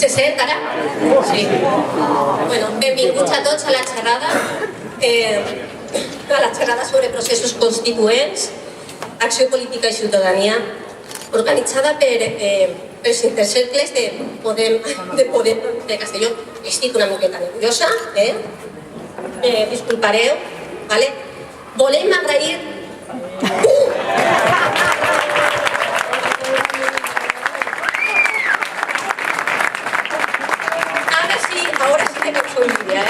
Se sent ara? Sí. Bueno, benvinguts a tots a la xerrada sobre processos constituents, acció política i ciutadania, organitzada pels intercercles de Podem de Castelló. Estic una miqueta nerviosa, disculpareu, vale? Volem agrair... Ahora sí que no soy Lídia,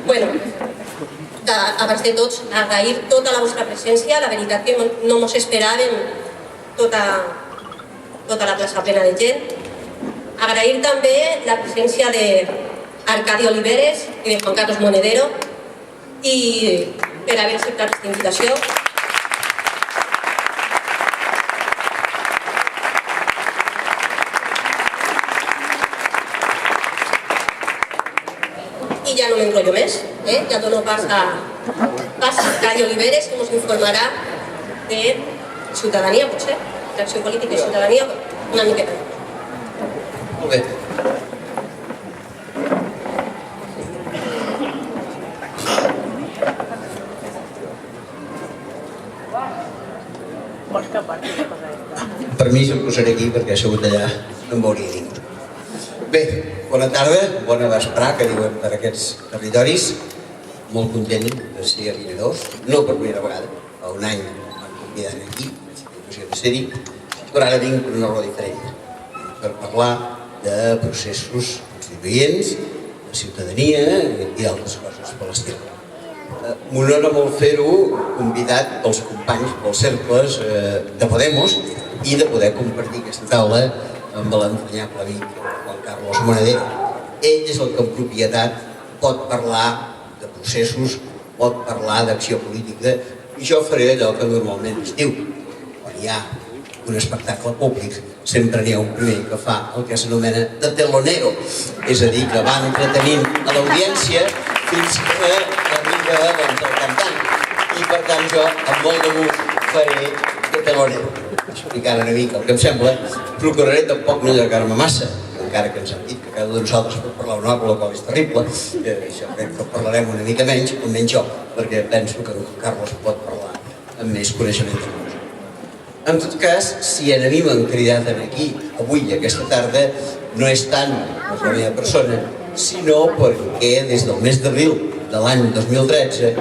Bueno, abans de tots, agrair tota la vostra presència. La veritat que no mos esperàvem tota la plaça plena de gent. Agrair també la presència d'Arcadi Oliveres i de Juan Carlos Monedero i per haver acceptat aquesta invitació. I ja no m'enrotllo més, ja dono pas a Arcadi Oliveres, que ens informarà de ciutadania, potser, d'acció política i ciutadania, una miqueta. Molt bé. Permís, em posaré aquí perquè he segut allà, no em veuria ningú. Bé, bona tarda, bona vesprà, que diuen per aquests territoris. Molt content de ser a Vinaròs, no per primera vegada, fa un any m'han convidat aquí, vaig tenir l'ocasió de ser-hi, però ara vinc per una raó diferent, per parlar de processos constituents, de ciutadania i d'altres coses per l'estil. M'honora molt fer-ho convidat pels companys, pels cercles de Podemos i de poder compartir aquesta taula amb l'entranyable amic Juan Carlos Monedero. Ell és el que amb propietat pot parlar de processos, pot parlar d'acció política, i jo faré allò que normalment es diu. Quan hi ha un espectacle públic, sempre n'hi ha un primer que fa el que s'anomena de telonero, és a dir, que va entretenint a l'audiència fins que arriba el cantant. I per tant jo, amb molt de gust, faré de telonero. Explicant una mica el que em sembla, procuraré tampoc no allargar-me massa, encara que ens han dit que cada un de nosaltres pot parlar una hora, la qual és terrible. Això crec que parlarem una mica menys, almenys jo, perquè penso que Carlos pot parlar amb més coneixement de cosa. En tot cas, si a mi m'han cridat aquí, avui, aquesta tarda, no és tant per la meva persona, sinó perquè des del mes d'abril de l'any 2013,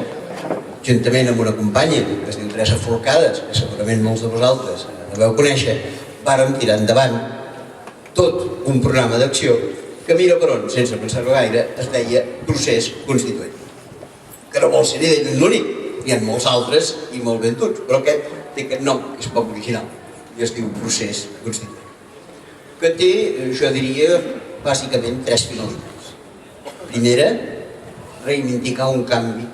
juntament amb una companya que es diu Teresa Forcades, que segurament molts de vosaltres deveu conèixer, vàrem tirar endavant tot un programa d'acció que mira per on, sense pensar-ho gaire, es deia Procés Constituent. Que no vol ser ni d'ell l'únic, n'hi ha molts altres i molt ben tots, però aquest té aquest nom, que és poc original, i es diu Procés Constituent. Que té, jo diria, bàsicament tres filosofes. Primera, reivindicar un canvi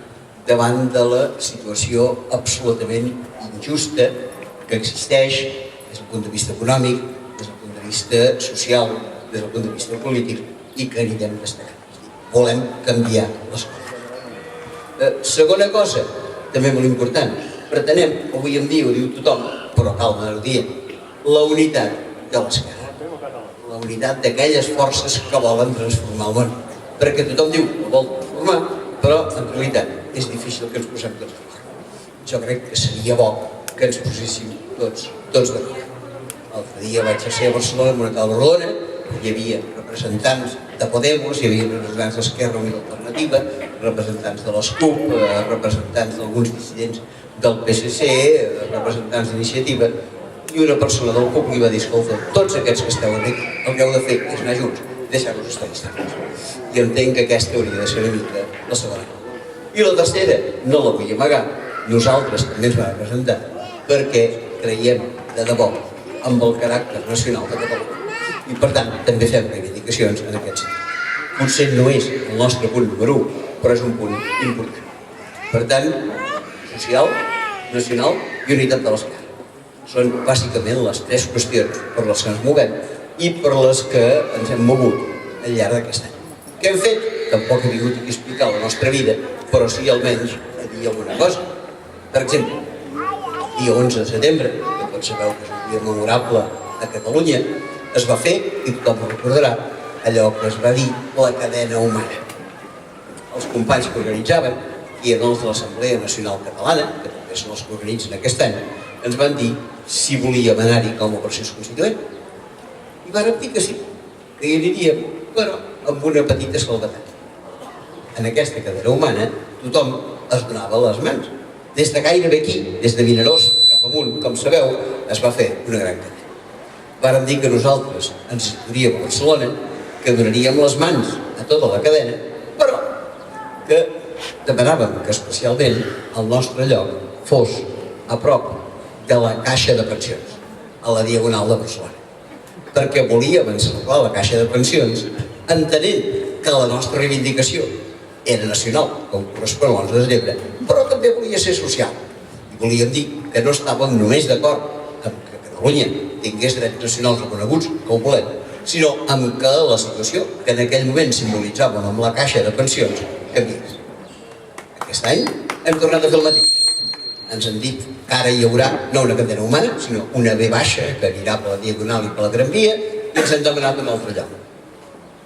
davant de la situació absolutament injusta que existeix des del punt de vista econòmic, des del punt de vista social, des del punt de vista polític, i que anirem destacant. Volem canviar les coses. Segona cosa, també molt important, pretenem, avui en dia ho diu tothom, però cal anar-ho dient, la unitat de l'esquerra, la unitat d'aquelles forces que volen transformar el món, perquè tothom diu que vol transformar, però en realitat és difícil que ens posem tots d'acord. Jo crec que seria bo que ens poséssim tots d'acord. L'altre dia vaig ser a Barcelona amb una taula rodona, hi havia representants de Podemos, hi havia representants d'Esquerra Unida Alternativa, representants de les CUP, representants d'alguns dissidents del PSC, representants d'Iniciativa, i una persona del CUP li va dir: escolta, tots aquests que esteu aquí, el que heu de fer és anar junts, deixar-nos estar distants. I entenc que aquesta hauria de ser una mica la segona. I la tercera, no la vull amagar, nosaltres també ens vam presentar perquè creiem de debò amb el caràcter nacional de Catalunya i per tant també fem reivindicacions en aquest sentit. Potser no és el nostre punt número 1, però és un punt important. Per tant, social, nacional i unitat de l'esquerra. Són bàsicament les tres qüestions per les que ens movem i per les que ens hem mogut al llarg d'aquest any. Què hem fet? Tampoc he vingut aquí a explicar la nostra vida, però sí almenys a dir alguna cosa. Per exemple, dia 11 de setembre, que tots sabeu que és un dia memorable a Catalunya, es va fer, i tothom ho recordarà, allò que es va dir la cadena humana. Els companys que organitzaven, i eren els de l'Assemblea Nacional Catalana, que també són els que organitzen aquest any, ens van dir si volíem anar-hi com a procés constituent. I vàrem dir que sí, que hi aniríem, però amb una petita salvetat. En aquesta cadena humana tothom es donava les mans. Des de gairebé aquí, des de Vinaròs cap amunt, com sabeu, es va fer una gran cadena. Vàrem dir que nosaltres ens situaríem a Barcelona, que donaríem les mans a tota la cadena, però que demanàvem que especialment el nostre lloc fos a prop de la caixa de pensions, a la Diagonal de Barcelona. Perquè volíem encerclar la caixa de pensions entenent que la nostra reivindicació era nacional, com correspon a l'11 de setembre, però també volia ser social. I volíem dir que no estàvem només d'acord amb que Catalunya tingués drets nacionals reconeguts, que ho volem, sinó amb que la situació que en aquell moment simbolitzàvem amb la caixa de pensions canviés. Aquest any hem tornat a fer el mateix. Ens han dit que ara hi haurà no una cadena humana, sinó una V baixa que anirà per la Diagonal i per la Gran Via, i ens hem demanat un altre lloc.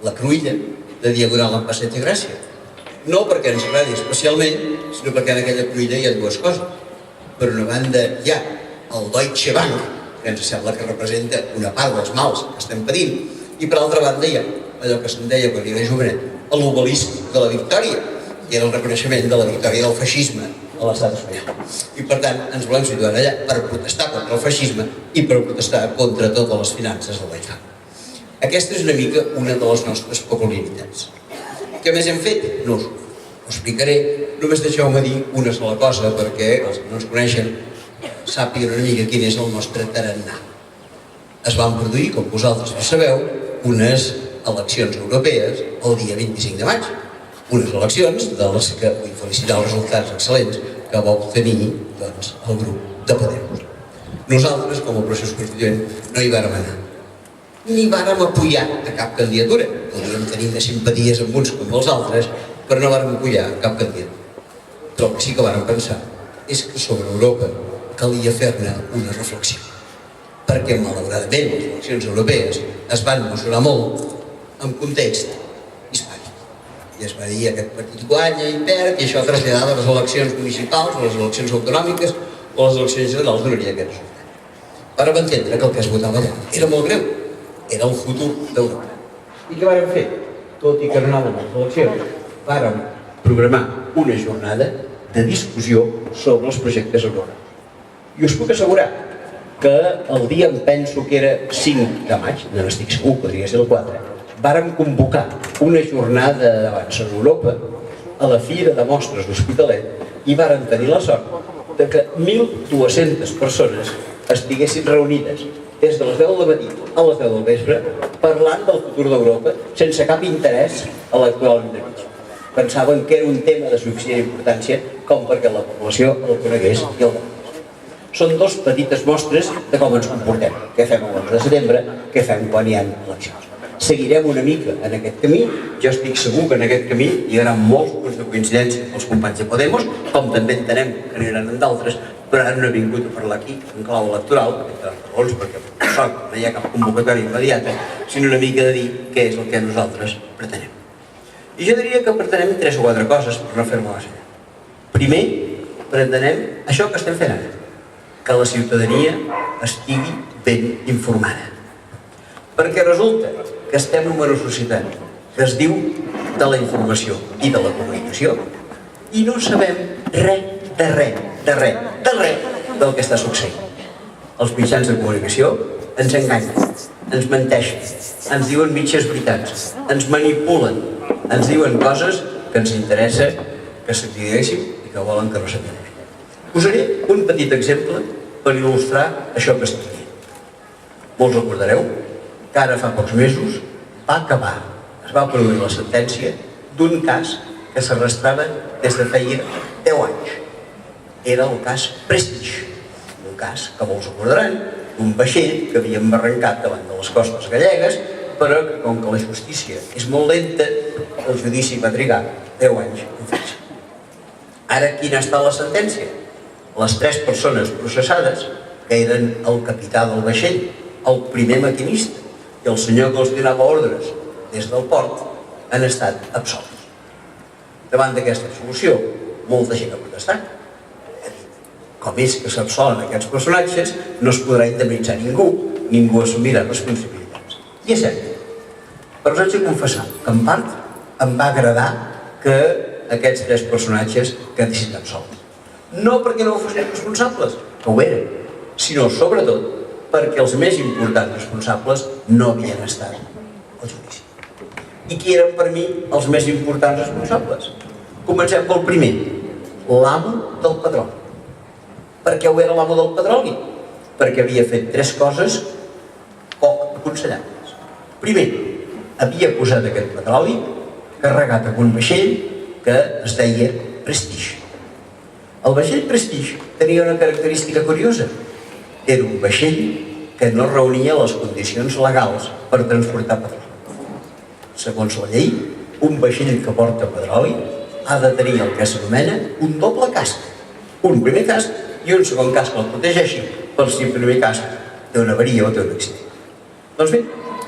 La Cruïlla de Diagonal en Passeig de Gràcia. No perquè ens agradi especialment, sinó perquè en aquella Cruïlla hi ha dues coses. Per una banda hi ha el Deutsche Bank, que ens sembla que representa una part dels mals que estem patint, i per altra banda hi ha allò que se'n deia quan era jovenet, l'obelisc de la victòria, i era el reconeixement de la victòria del feixisme a l'estat espanyol. I per tant ens volem situar allà per protestar contra el feixisme i per protestar contra totes les finances del baix banc. Aquesta és una mica una de les nostres peculiaritats. Què més hem fet? No us ho explicaré, només deixeu-me dir una sola cosa perquè els que no ens coneixen sàpiguen una mica quin és el nostre tarannà. Es van produir, com vosaltres ho sabeu, unes eleccions europees el dia 25 de maig. Unes eleccions de les que vull felicitar els resultats excel·lents que va obtenir el grup de Podemos. Nosaltres, com a procés constituent, no hi vàrem anar. Ni vàrem apoyar a cap candidatura. Podríem tenir de simpaties amb uns com els altres, però no vàrem apoyar cap candidatura. Però el que sí que vàrem pensar és que sobre Europa calia fer-ne una reflexió. Perquè, malauradament, les eleccions europees es van mesurar molt en context hispànic. I es va dir aquest partit guanya i perd, i això traslladava a les eleccions municipals, a les eleccions autonòmiques o a les eleccions generals donaria aquest resultat. Vàrem entendre que el que es votava allà era molt greu, era el futur d'Europa. I què vàrem fer? Tot i que no anàvem a les eleccions, vàrem programar una jornada de discussió sobre els projectes europeus. I us puc assegurar que el dia, em penso que era 5 de maig, no n'estic segur, podria ser el 4, vàrem convocar una jornada d'abans en Europa a la Fira de Mostres d'Hospitalet i vàrem tenir la sort de que 1.200 persones estiguessin reunides des de les 10 del matí a les 10 del vespre parlant del futur d'Europa sense cap interès electoral entremig. Pensaven que era un tema de suficient importància com perquè la població el conegués i el demanés. Són dos petites mostres de com ens comportem, què fem l'11 de setembre, què fem quan hi ha eleccions. Seguirem una mica en aquest camí, jo estic segur que en aquest camí hi haurà molts punts de coincidència amb els companys de Podemos, com també entenem que n'hi haurà d'altres, però ara no he vingut a parlar aquí en clau electoral, entre altres raons, perquè per sort no hi ha cap convocatòria immediata, sinó una mica de dir què és el que nosaltres pretenem. I jo diria que pretenem 3 o 4 coses per no fer-me la senya. Primer, pretenem això que estem fent ara, que la ciutadania estigui ben informada. Perquè resulta que estem en una societat que es diu de la informació i de la comunicació i no sabem res del que està succeint. Els mitjans de comunicació ens enganyen, ens menteixen, ens diuen mitges veritats, ens manipulen, ens diuen coses que ens interessa que sapiguéssim i que volen que no sapiguem. Posaré un petit exemple per il·lustrar això que estic dient. Molts recordareu que ara fa pocs mesos es va produir la sentència d'un cas que s'arrastrava des de feia 10 anys. Era el cas Prestige, un cas que molts recordaran, un vaixell que havia embarrancat davant de les costes gallegues, però que com que la justícia és molt lenta, el judici va trigar 10 anys en fer-se. Ara quina està la sentència? Les 3 persones processades, que eren el capità del vaixell, el primer maquinista i el senyor que els donava ordres des del port han estat absolts. Davant d'aquesta solució, molta gent ha protestat. Com és que s'absolen aquests personatges, no es podrà indemnitzar ningú assumirà responsabilitats. I és cert, però us haig de confessar que en part em va agradar que aquests 3 personatges quedessin absolts. No perquè no fossin responsables, que ho eren, sinó sobretot perquè els més importants responsables no havien estat al judici. I qui eren per mi els més importants responsables? Comencem pel primer, l'amo del petroli. Per què ho era l'amo del petroli? Perquè havia fet 3 coses poc aconsellables. Primer, havia posat aquest petroli carregat amb un vaixell que es deia Prestige. El vaixell Prestige tenia una característica curiosa. Era un vaixell que no reunia les condicions legals per transportar petroli. Segons la llei, un vaixell que porta petroli ha de tenir el que s'anomena un doble casc. Un primer casc i un segon casc que el protegeixi per si el primer casc té una avaria o té un accident. Doncs bé,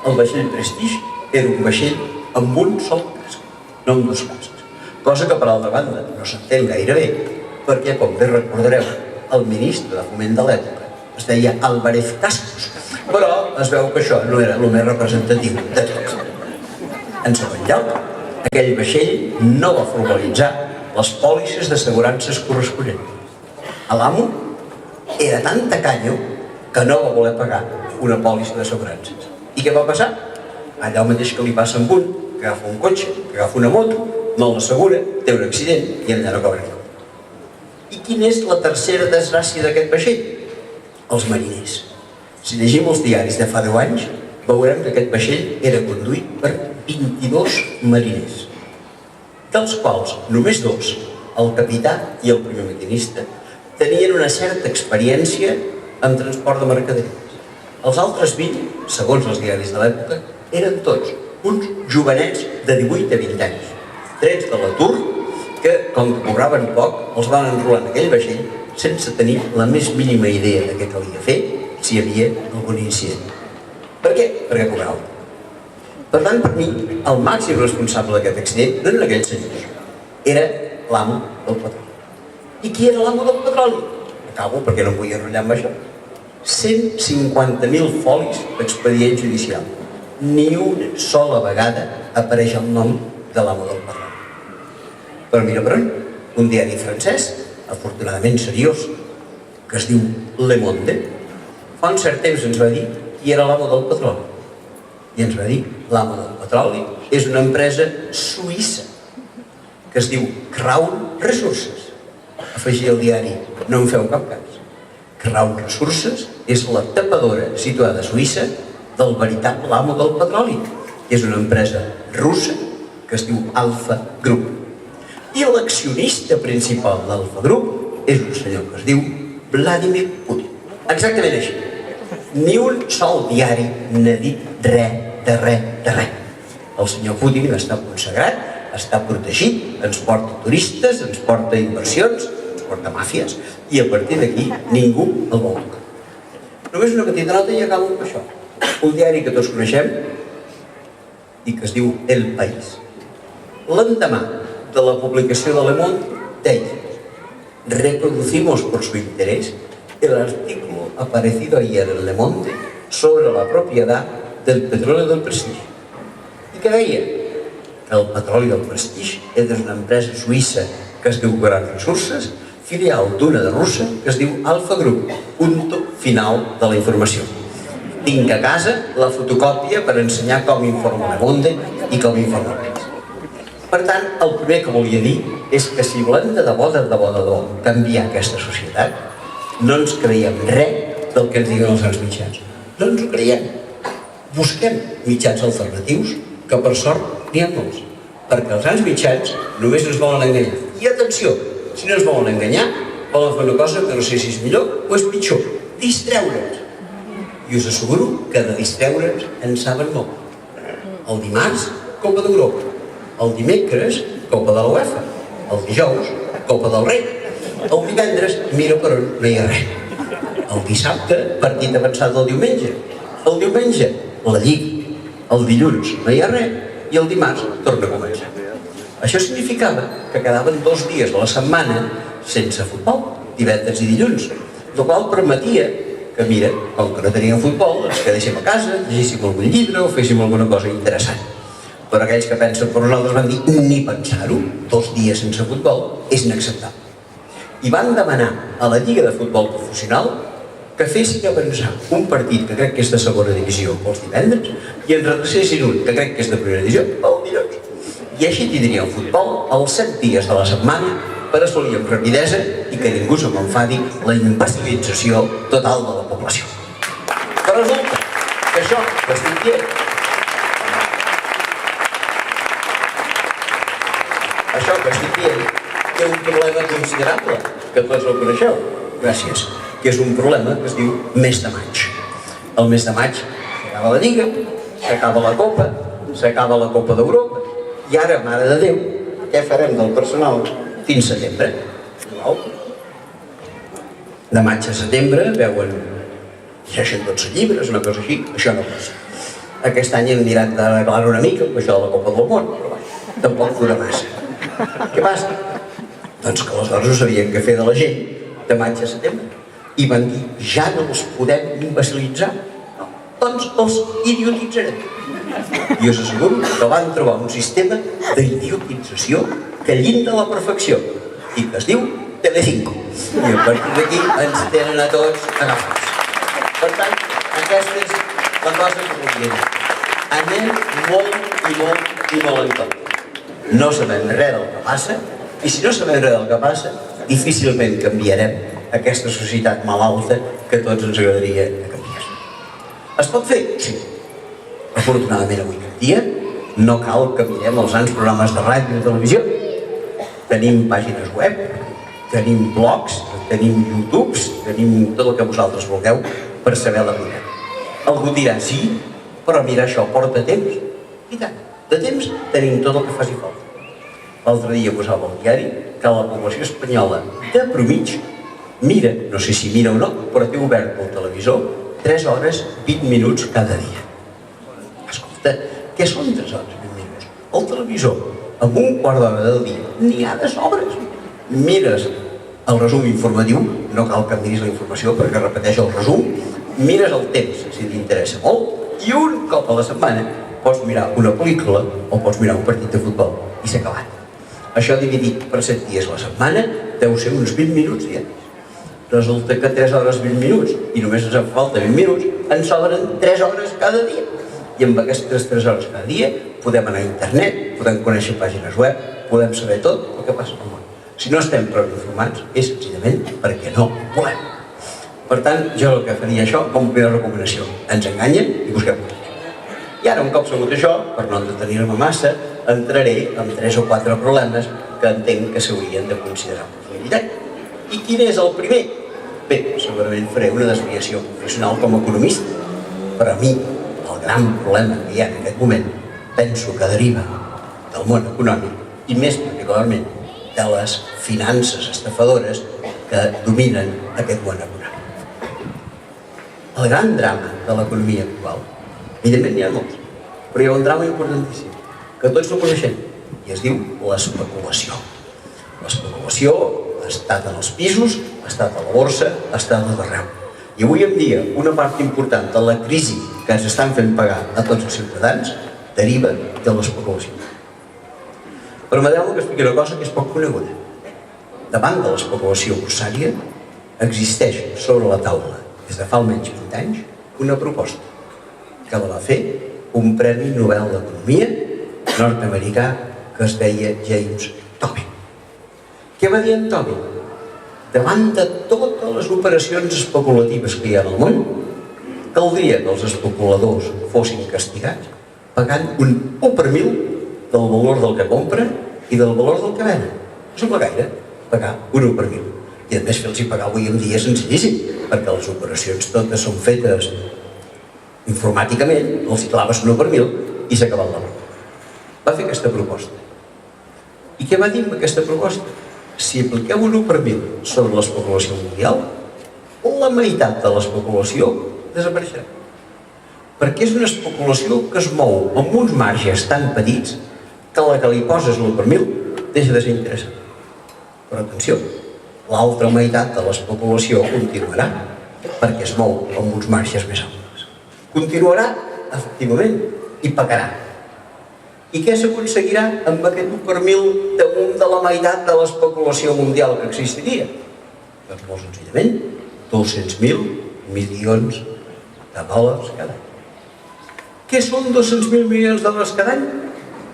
el vaixell Prestige era un vaixell amb un sol casc, no amb 2 cascs. Cosa que, per altra banda, no s'entén gaire bé, perquè, com bé recordareu, el ministre de Foment de l'època es deia Álvarez Cascos, però es veu que això no era el més representatiu de tots. En segon lloc, aquell vaixell no va formalitzar les pòlisses d'assegurances corresponents. L'amo era tan tacanyo que no va voler pagar una pòlissa d'assegurances. I què va passar? Allò mateix que li passa amb un, que agafa un cotxe, que agafa una moto, no l'assegura, té un accident i allà no cobra ningú. I quina és la tercera desgràcia d'aquest vaixell? Els mariners. Si llegim els diaris de fa 10 anys, veurem que aquest vaixell era conduït per 22 mariners, dels quals només 2, el capità i el primer maquinista, tenien una certa experiència en transport de mercaderies. Els altres 20, segons els diaris de l'època, eren tots uns jovenets de 18 a 20 anys, trets de l'atur, que, com que cobraven poc, els van enrolar en aquell vaixell sense tenir la més mínima idea de què calia fer si hi havia algun incident. Per què? Perquè cobraven. Per tant, per mi, el màxim responsable d'aquest accident no eren aquells senyors, era l'amo del petroli. I qui era l'amo del petroli? Acabo perquè no em vull enrotllar amb això. 150.000 folis d'expedient judicial. Ni una sola vegada apareix el nom de l'amo del petroli. Però mira per on, un diari francès, afortunadament seriós, que es diu Le Monde, fa un cert temps ens va dir qui era l'amo del petroli. I ens va dir, l'amo del petroli és una empresa suïssa que es diu Crown Resources. Afegir al diari, no en feu cap cas. Crown Resources és la tapadora situada a Suïssa del veritable amo del petroli, que és una empresa russa que es diu Alfa Group. I l'accionista principal d'Alfa Group és un senyor que es diu Vladimir Putin. Exactament així. Ni un sol diari n'ha dit res de res de res. El senyor Putin està consagrat, està protegit, ens porta turistes, ens porta inversions, ens porta màfies, i a partir d'aquí ningú el vol tocar. Només una petita nota i acabo amb això. Un diari que tots coneixem i que es diu El País. L'endemà de la publicació de Le Monde deia: reproducimos por su interés el artículo aparecido ayer en Le Monde sobre la propiedad del petróleo del Prestige. I què deia? Que el petroli del Prestige és una empresa suïssa que es diu Crown Resources, filial d'una de russa que es diu Alfa Group. Punto final de la informació. Tinc a casa la fotocòpia per ensenyar com informa Le Monde i com informa el País. Per tant, el primer que volia dir és que si volem de debò canviar aquesta societat, no ens creiem res del que ens diguen els grans mitjans. No ens ho creiem. Busquem mitjans alternatius, que per sort n'hi ha molts, perquè els grans mitjans només ens volen enganyar. I atenció, si no ens volen enganyar, volen fer una cosa que no sé si és millor o és pitjor: distreure'ns. I us asseguro que de distreure'ns en saben molt. El dimarts, Copa d'Europa. El dimecres, Copa de la UEFA. El dijous, Copa del Rei. El divendres, mira per on no hi ha res. El dissabte, partit avançat del diumenge. El diumenge, la Lliga. El dilluns no hi ha res i el dimarts torna a començar. Això significava que quedaven 2 dies a la setmana sense futbol, divendres i dilluns, el qual permetia que, mira, com que no teníem futbol, ens quedéssim a casa, llegíssim algun llibre o féssim alguna cosa interessant. Però aquells que pensen per nosaltres van dir ni pensar-ho, 2 dies sense futbol és inacceptable. I van demanar a la Lliga de Futbol Professional que fessin avançar un partit que crec que és de segona divisió pels divendres i en retrocessin un que crec que és de primera divisió pel dilluns. I així tindríem futbol els 7 dies de la setmana per assolir amb rapidesa i que ningú se m'enfadi la imbecilització total de la població. Però resulta que això que estic dient, té un problema considerable, que tots el coneixeu, gràcies, que és un problema que es diu mes de maig. El mes de maig s'acaba la Lliga, s'acaba la Copa, s'acaba la Copa d'Europa, i ara, mare de Déu, què farem del personal fins setembre? De maig a setembre veuen, llegeixen 12 llibres, una cosa així, això no passa. Aquest any hem mirat d'arreglar una mica amb això de la Copa del Món, però tampoc dura massa. Què passa? Doncs que aleshores no sabien què fer de la gent de maig a setembre. I van dir, ja no els podem imbecilitzar, no, doncs els idiotitzarem. I us asseguro que van trobar un sistema d'idiotització que llinda la perfecció i que es diu Telecinco. I a partir d'aquí ens tenen a tots agafats. Per tant, aquesta és la cosa que volia dir. Anem molt en compte. No sabem res del que passa, i si no sabem res del que passa, difícilment canviarem aquesta societat malalta que a tots ens agradaria que canviés. Es pot fer? Sí. Afortunadament avui en dia no cal que mirem els grans programes de ràdio i de televisió. Tenim pàgines web, tenim blogs, tenim YouTubes, tenim tot el que vosaltres vulgueu per saber la veritat. Algú dirà, sí, però mira, això porta temps. I tant, de temps tenim tot el que faci falta. L'altre dia posava al diari que la població espanyola de promig mira, no sé si mira o no, però té obert pel televisor 3 hores 20 minuts cada dia. Escolta, què són 3 hores 20 minuts? El televisor, amb un quart d'hora del dia, n'hi ha de sobres. Mires el resum informatiu, no cal que miris la informació perquè repeteix el resum, mires el temps, si t'interessa molt, i un cop a la setmana pots mirar una pel·lícula o pots mirar un partit de futbol i s'ha acabat. Això dividit per 7 dies a la setmana deu ser uns 20 minuts diaris. Resulta que 3 hores 20 minuts, i només ens en falta 20 minuts, ens sobren 3 hores cada dia. I amb aquestes 3 hores cada dia podem anar a internet, podem conèixer pàgines web, podem saber tot el que passa al món. Si no estem prou informats, és senzillament perquè no volem. Per tant, jo el que faria això com a primera recomanació. Ens enganyen i busquem. I ara, un cop sabut això, per no entretenir-me massa, entraré en 3 o 4 problemes que entenc que s'haurien de considerar en profunditat. I quin és el primer? Bé, segurament faré una desviació professional com a economista. Per a mi, el gran problema que hi ha en aquest moment, penso que deriva del món econòmic i més particularment de les finances estafadores que dominen aquest món econòmic. El gran drama de l'economia actual, evidentment n'hi ha molts, però hi ha un drama importantíssim, que tots el coneixem, i es diu l'especulació. L'especulació ha estat en els pisos, ha estat a la borsa, ha estat a tot arreu. I avui en dia, una part important de la crisi que ens estan fent pagar a tots els ciutadans deriva de l'especulació. Permeteu-me que expliqui una cosa que és poc coneguda. Davant de l'especulació borsària existeix sobre la taula, des de fa almenys 20 anys, una proposta que la va fer un Premi Nobel d'Economia nord-americà que es deia James Tobin. Què va dir en Tobin? Davant de totes les operacions especulatives que hi ha al món, caldria que els especuladors fossin castigats pagant un 1 per 1000 del valor del que compren i del valor del que venen. No sembla gaire pagar un 1 per 1000. I a més fer-los pagar avui en dia és senzillíssim, perquè les operacions totes són fetes informàticament, els claves un 1 per 1000 i s'ha acabat la roba. Va fer aquesta proposta. I què va dir amb aquesta proposta? Si apliqueu un 1 per 1000 sobre l'especulació mundial, la meitat de l'especulació desapareixerà. perquè és una especulació que es mou amb uns marges tan petits que la que li poses l'1 per 1000 deixa de ser interessant. Però atenció, l'altra meitat de l'especulació continuarà, perquè es mou amb uns marges més amples. Continuarà, efectivament, i pagarà. I què s'aconseguirà amb aquest 1 per 1000 damunt de la meitat de l'especulació mundial que existiria? Doncs molt senzillament, 200.000 milions de dòlars cada any. Què són 200.000 milions de dòlars cada any?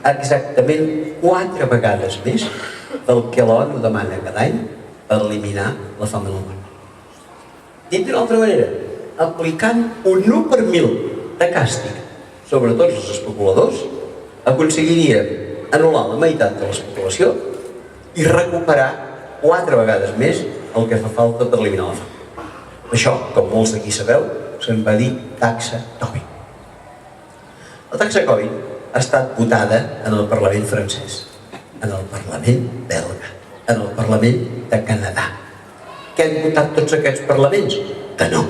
Exactament 4 vegades més del que l'ONU demana cada any per eliminar la fam en el món. Dit d'una altra manera, aplicant un 1 per 1000 de càstig sobre tots els especuladors, aconseguiria anul·lar la meitat de l'especulació i recuperar 4 vegades més el que fa falta per eliminar la fam. Això, com molts d'aquí sabeu, se'n va dir taxa Tobin. La taxa Tobin ha estat votada en el Parlament francès, en el Parlament belga, en el Parlament de Canadà. Què han votat tots aquests parlaments? Que no,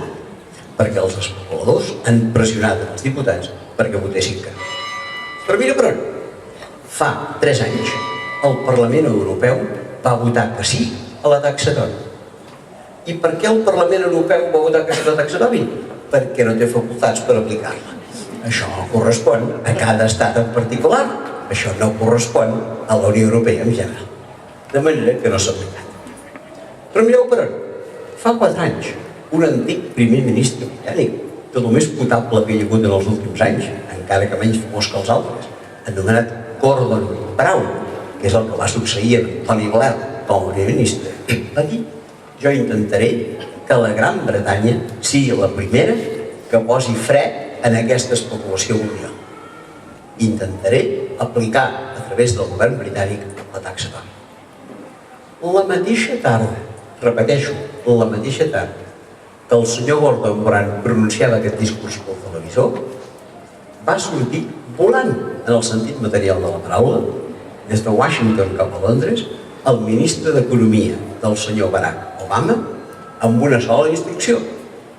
perquè els especuladors han pressionat els diputats perquè votessin que no. Però mira per on. Fa 3 anys el Parlament Europeu va votar que sí a la taxa Tobin. I per què el Parlament Europeu va votar que sí a la taxa Tobin? Perquè no té facultats per aplicar-la. Això correspon a cada estat en particular. Això no correspon a la Unió Europea en general. De manera que no s'ha aplicat. Però mireu per on. Fa 4 anys, un antic primer ministre britànic, que el més potable que hi ha hagut en els últims anys, encara que menys famós que els altres, anomenat Gordon Brown, que és el que va succeir amb Tony Blair com a primer ministre, va dir: jo intentaré que la Gran Bretanya sigui la primera que posi fre en aquesta especulació mundial. Intentaré aplicar a través del govern britànic la taxa Tobin. La mateixa tarda, repeteixo, la mateixa tarda que el senyor Gordon Brown pronunciava aquest discurs pel televisor, va sortir volant, en el sentit material de la paraula, des de Washington cap a Londres, el ministre d'Economia del senyor Barack Obama amb una sola instrucció: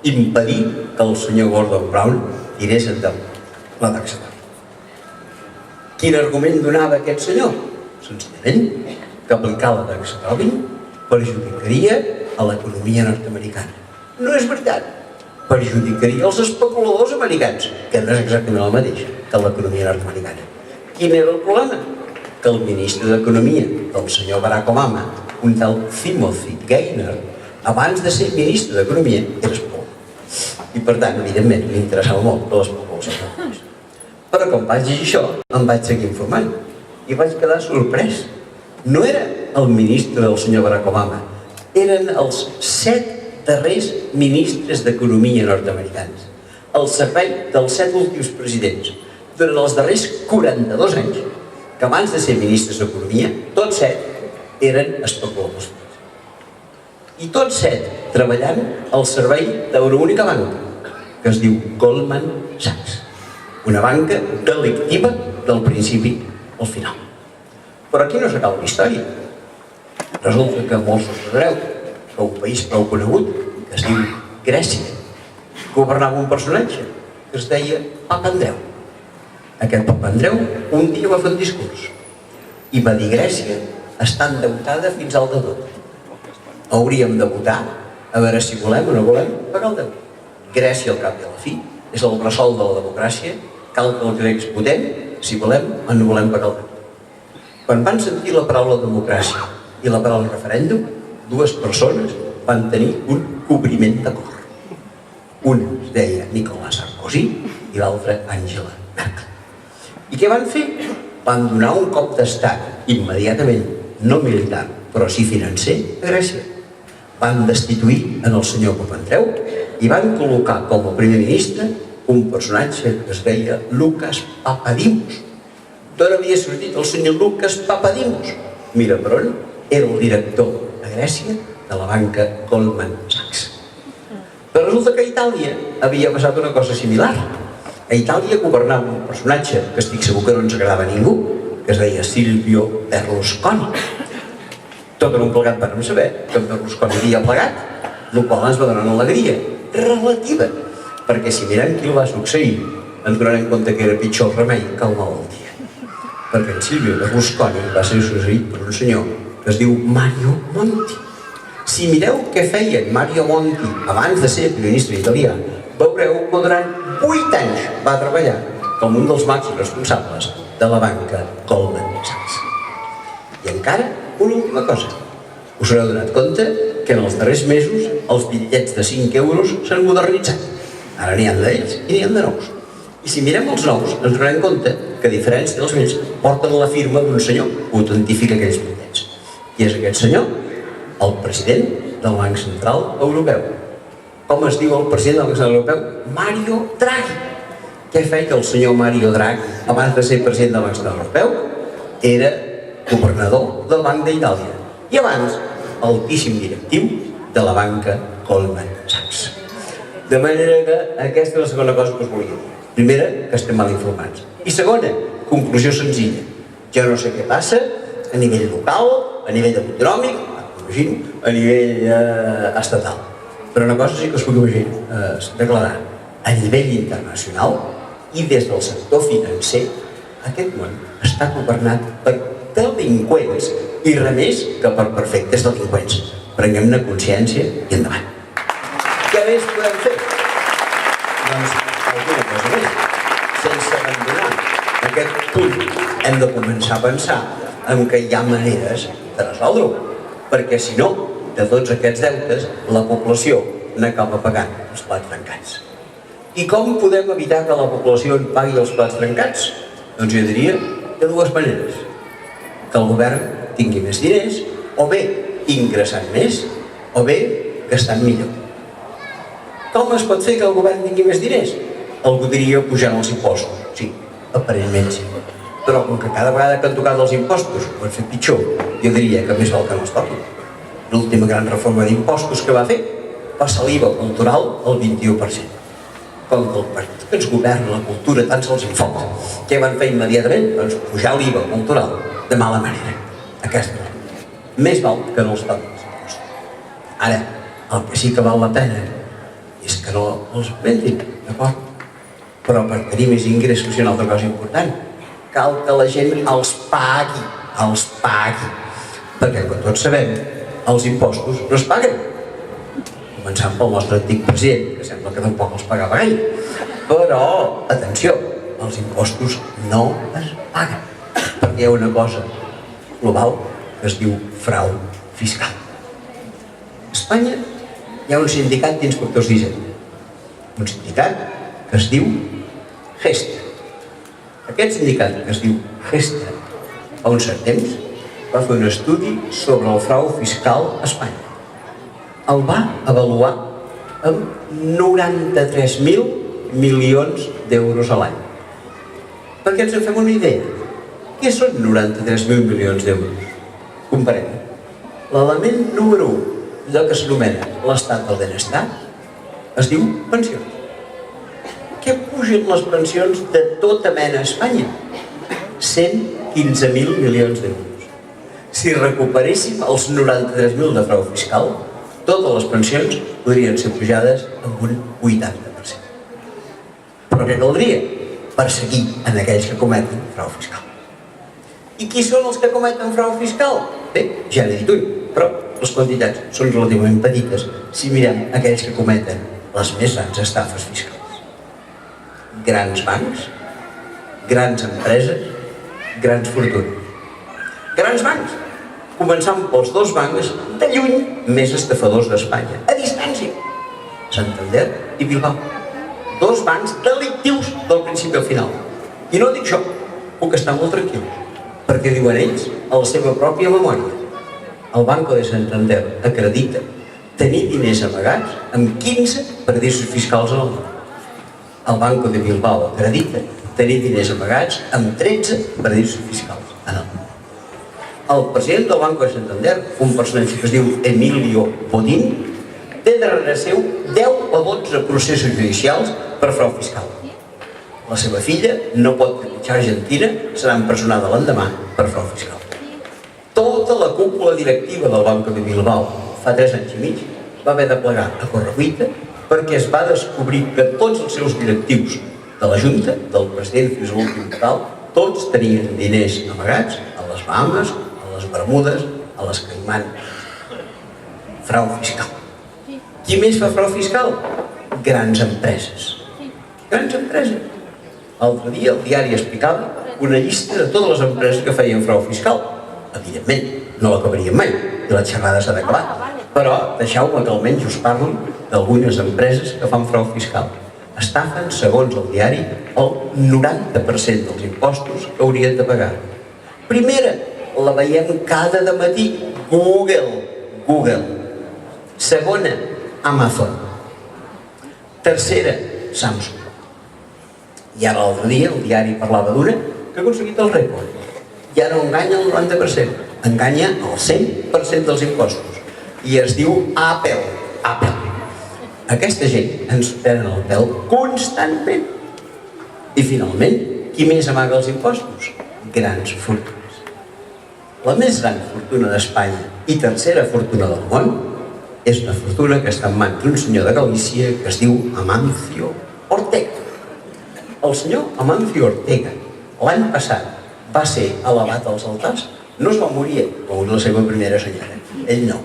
impedir que el senyor Gordon Brown tirés endavant la taxa Tobin. Quin argument donava aquest senyor? Senzillament que aplicar la taxa Tobin perjudicaria a l'economia nord-americana. No és veritat. Perjudicaria els especuladors americans, que no és exactament el mateix que l'economia nord-americana. Quin era el problema? Que el ministre d'Economia del senyor Barack Obama, un tal Timothy Geithner, abans de ser ministre d'Economia, era especulador. I per tant, evidentment, li interessava molt per l'especulació. Però quan vaig llegir això, em vaig seguir informant i vaig quedar sorprès. No era el ministre del senyor Barack Obama, eren els 7 darrers ministres d'Economia nord-americans, al servei dels 7 últims presidents, durant els darrers 42 anys, que abans de ser ministres d'Economia, tots 7 eren especuladors. I tots 7 treballant al servei d'una única banca, que es diu Goldman Sachs. Una banca delictiva del principi al final. Però aquí no s'acaba la història. Resulta que molts us sabreu que un país prou conegut, que es diu Grècia, governava un personatge que es deia Papandreou. Aquest Papandreou un dia va fer un discurs i va dir: Grècia està endeutada fins al de tot. Hauríem de votar a veure si volem o no volem pagar el deute. Grècia, al cap i a la fi, és el bressol de la democràcia. Cal que els grecs votem si volem o no volem pagar el deute. Quan van sentir la paraula democràcia i la paraula referèndum, 2 persones van tenir un cobriment de cor. Un es deia Nicolas Sarkozy i l'altre Angela Merkel. I què van fer? Van donar un cop d'estat immediatament, no militar, però sí financer, a Grècia. Van destituir en el senyor Papandreou i van col·locar com a primer ministre un personatge que es deia Lucas Papadimos. D'on havia sortit el senyor Lucas Papadimos? Mira per on, era el director a Grècia de la banca Goldman Sachs. Però resulta que a Itàlia havia passat una cosa similar. A Itàlia governava un personatge que estic segur que no ens agradava a ningú, que es deia Silvio Berlusconi. Tot en un plegat vam saber que en Berlusconi havia plegat, el qual ens va donar una alegria relativa, perquè si mirem qui el va succeir, ens donarem compte que era pitjor el remei que el malaltia. Perquè en Silvio Berlusconi va ser succeït per un senyor que es diu Mario Monti. Si mireu què feia Mario Monti abans de ser primer ministre italià, veureu que durant 8 anys va treballar com un dels màxims responsables de la banca Goldman Sachs. I encara, una última cosa. Us haureu donat compte que en els darrers mesos els bitllets de 5 euros s'han modernitzat. Ara n'hi ha d'ells i n'hi ha de nous. I si mirem els nous, ens donem compte que, a diferència dels vells, porten la firma d'un senyor que autentifica aquells bitllets. Qui és aquest senyor? El president del Banc Central Europeu. Com es diu el president del Banc Central Europeu? Mario Draghi. Què feia el senyor Mario Draghi abans de ser president del Banc Central Europeu? Era governador del Banc d'Itàlia i abans altíssim directiu de la banca Goldman Sachs. De manera que aquesta és la segona cosa que us volia dir. Primera, que estem mal informats. I segona, conclusió senzilla. Jo no sé què passa a nivell local, a nivell autonòmic, a nivell estatal. Però una cosa sí que us puc declarar. A nivell internacional i des del sector financer, aquest món està governat per delinqüents i res més que per perfectes delinqüents. Prenguem-ne consciència i endavant. Què més podem fer? Doncs alguna cosa més. Sense abandonar aquest punt, hem de començar a pensar en que hi ha maneres de resoldre-ho, perquè si no, de tots aquests deutes, la població n'acaba pagant els plats trencats. I com podem evitar que la població en pagui els plats trencats? Doncs jo diria de dues maneres. Que el govern tingui més diners, o bé ingressant més, o bé gastant millor. Com es pot fer que el govern tingui més diners? Algú diria pujant els impostos. Sí, aparentment sí. Però com que cada vegada que han tocat els impostos ho han fet pitjor, jo diria que més val que no els toquin. L'última gran reforma d'impostos que va fer va ser l'IVA cultural al 21%. Com que el partit que ens governa la cultura tant se'ls infot, què van fer immediatament? Doncs pujar l'IVA cultural de mala manera. Aquesta és la. Més val que no els toquin els impostos. Ara, el que sí que val la pena és que no els vendin, d'acord? Però per tenir més ingressos hi ha una altra cosa important. Cal que la gent els pagui. Perquè, com tots sabem, els impostos no es paguen. Començant pel nostre antic president, que sembla que tampoc els pagava gaire. Però, atenció, els impostos no es paguen. Perquè hi ha una cosa global que es diu frau fiscal. A Espanya hi ha un sindicat d'inspectors d'Hisenda. Un sindicat que es diu Gesta. Aquest sindicat que es diu Gesta, fa un cert temps, va fer un estudi sobre el frau fiscal a Espanya. El va avaluar amb 93.000 milions d'euros a l'any. Perquè ens en fem una idea. Què són 93.000 milions d'euros? Comparem. L'element número 1, allò que s'anomena l'estat del benestar, es diu pensions. Què pugen les pensions de tota mena a Espanya? 115.000 milions d'euros. Si recuperéssim els 93.000 de frau fiscal, totes les pensions podrien ser pujades amb un 80%. Però què caldria? Perseguir en aquells que cometen frau fiscal. I qui són els que cometen frau fiscal? Bé, ja n'he dit un, però les quantitats són relativament petites si mirem aquells que cometen les més grans estafes fiscals. Grans bancs, grans empreses, grans fortunes. Grans bancs, començant pels dos bancs de lluny més estafadors d'Espanya, a distància. Santander i Bilbao. Dos bancs delictius del principi al final. I no dic això, puc estar molt tranquil, perquè diuen ells a la seva pròpia memòria. El Banco de Santander acredita tenir diners amagats amb 15 paradisos fiscals al món. El Banco de Bilbao acredita tenir diners amagats amb 13 paradisos fiscals en el món. El president del Banco de Santander, un personatge que es diu Emilio Botín, té darrere seu 10 o 12 processos judicials per frau fiscal. La seva filla no pot viatjar a Argentina, serà empresonada l'endemà per frau fiscal. Tota la cúpula directiva del Banco de Bilbao, fa 3 anys i mig, va haver de plegar a correcuita perquè es va descobrir que tots els seus directius de la Junta, del president fins a l'últim total, tots tenien diners amagats a les Bahamas, a les Bermudes, a les Caimán. Frau fiscal. Qui més fa frau fiscal? Grans empreses. Grans empreses. L'altre dia el diari explicava una llista de totes les empreses que feien frau fiscal. Evidentment, no l'acabaríem mai, i la xerrada s'ha d'acabar. Però deixeu-me que almenys us parli d'algunes empreses que fan frau fiscal. Estafen, segons el diari, el 90% dels impostos que haurien de pagar. Primera, la veiem cada dematí, Google. Segona, Amazon. Tercera, Samsung. I ara l'altre dia el diari parlava d'una que ha aconseguit el rècord. Ja no enganya el 90%, enganya el 100% dels impostos. I es diu Apple. Aquesta gent ens prenen el pèl constantment. I finalment, qui més amaga els impostos? Grans fortunes. La més gran fortuna d'Espanya i tercera fortuna del món és una fortuna que està en mans d'un senyor de Galícia que es diu Amancio Ortega. El senyor Amancio Ortega l'any passat va ser elevat als altars. No es va morir com la seva primera senyora, ell no,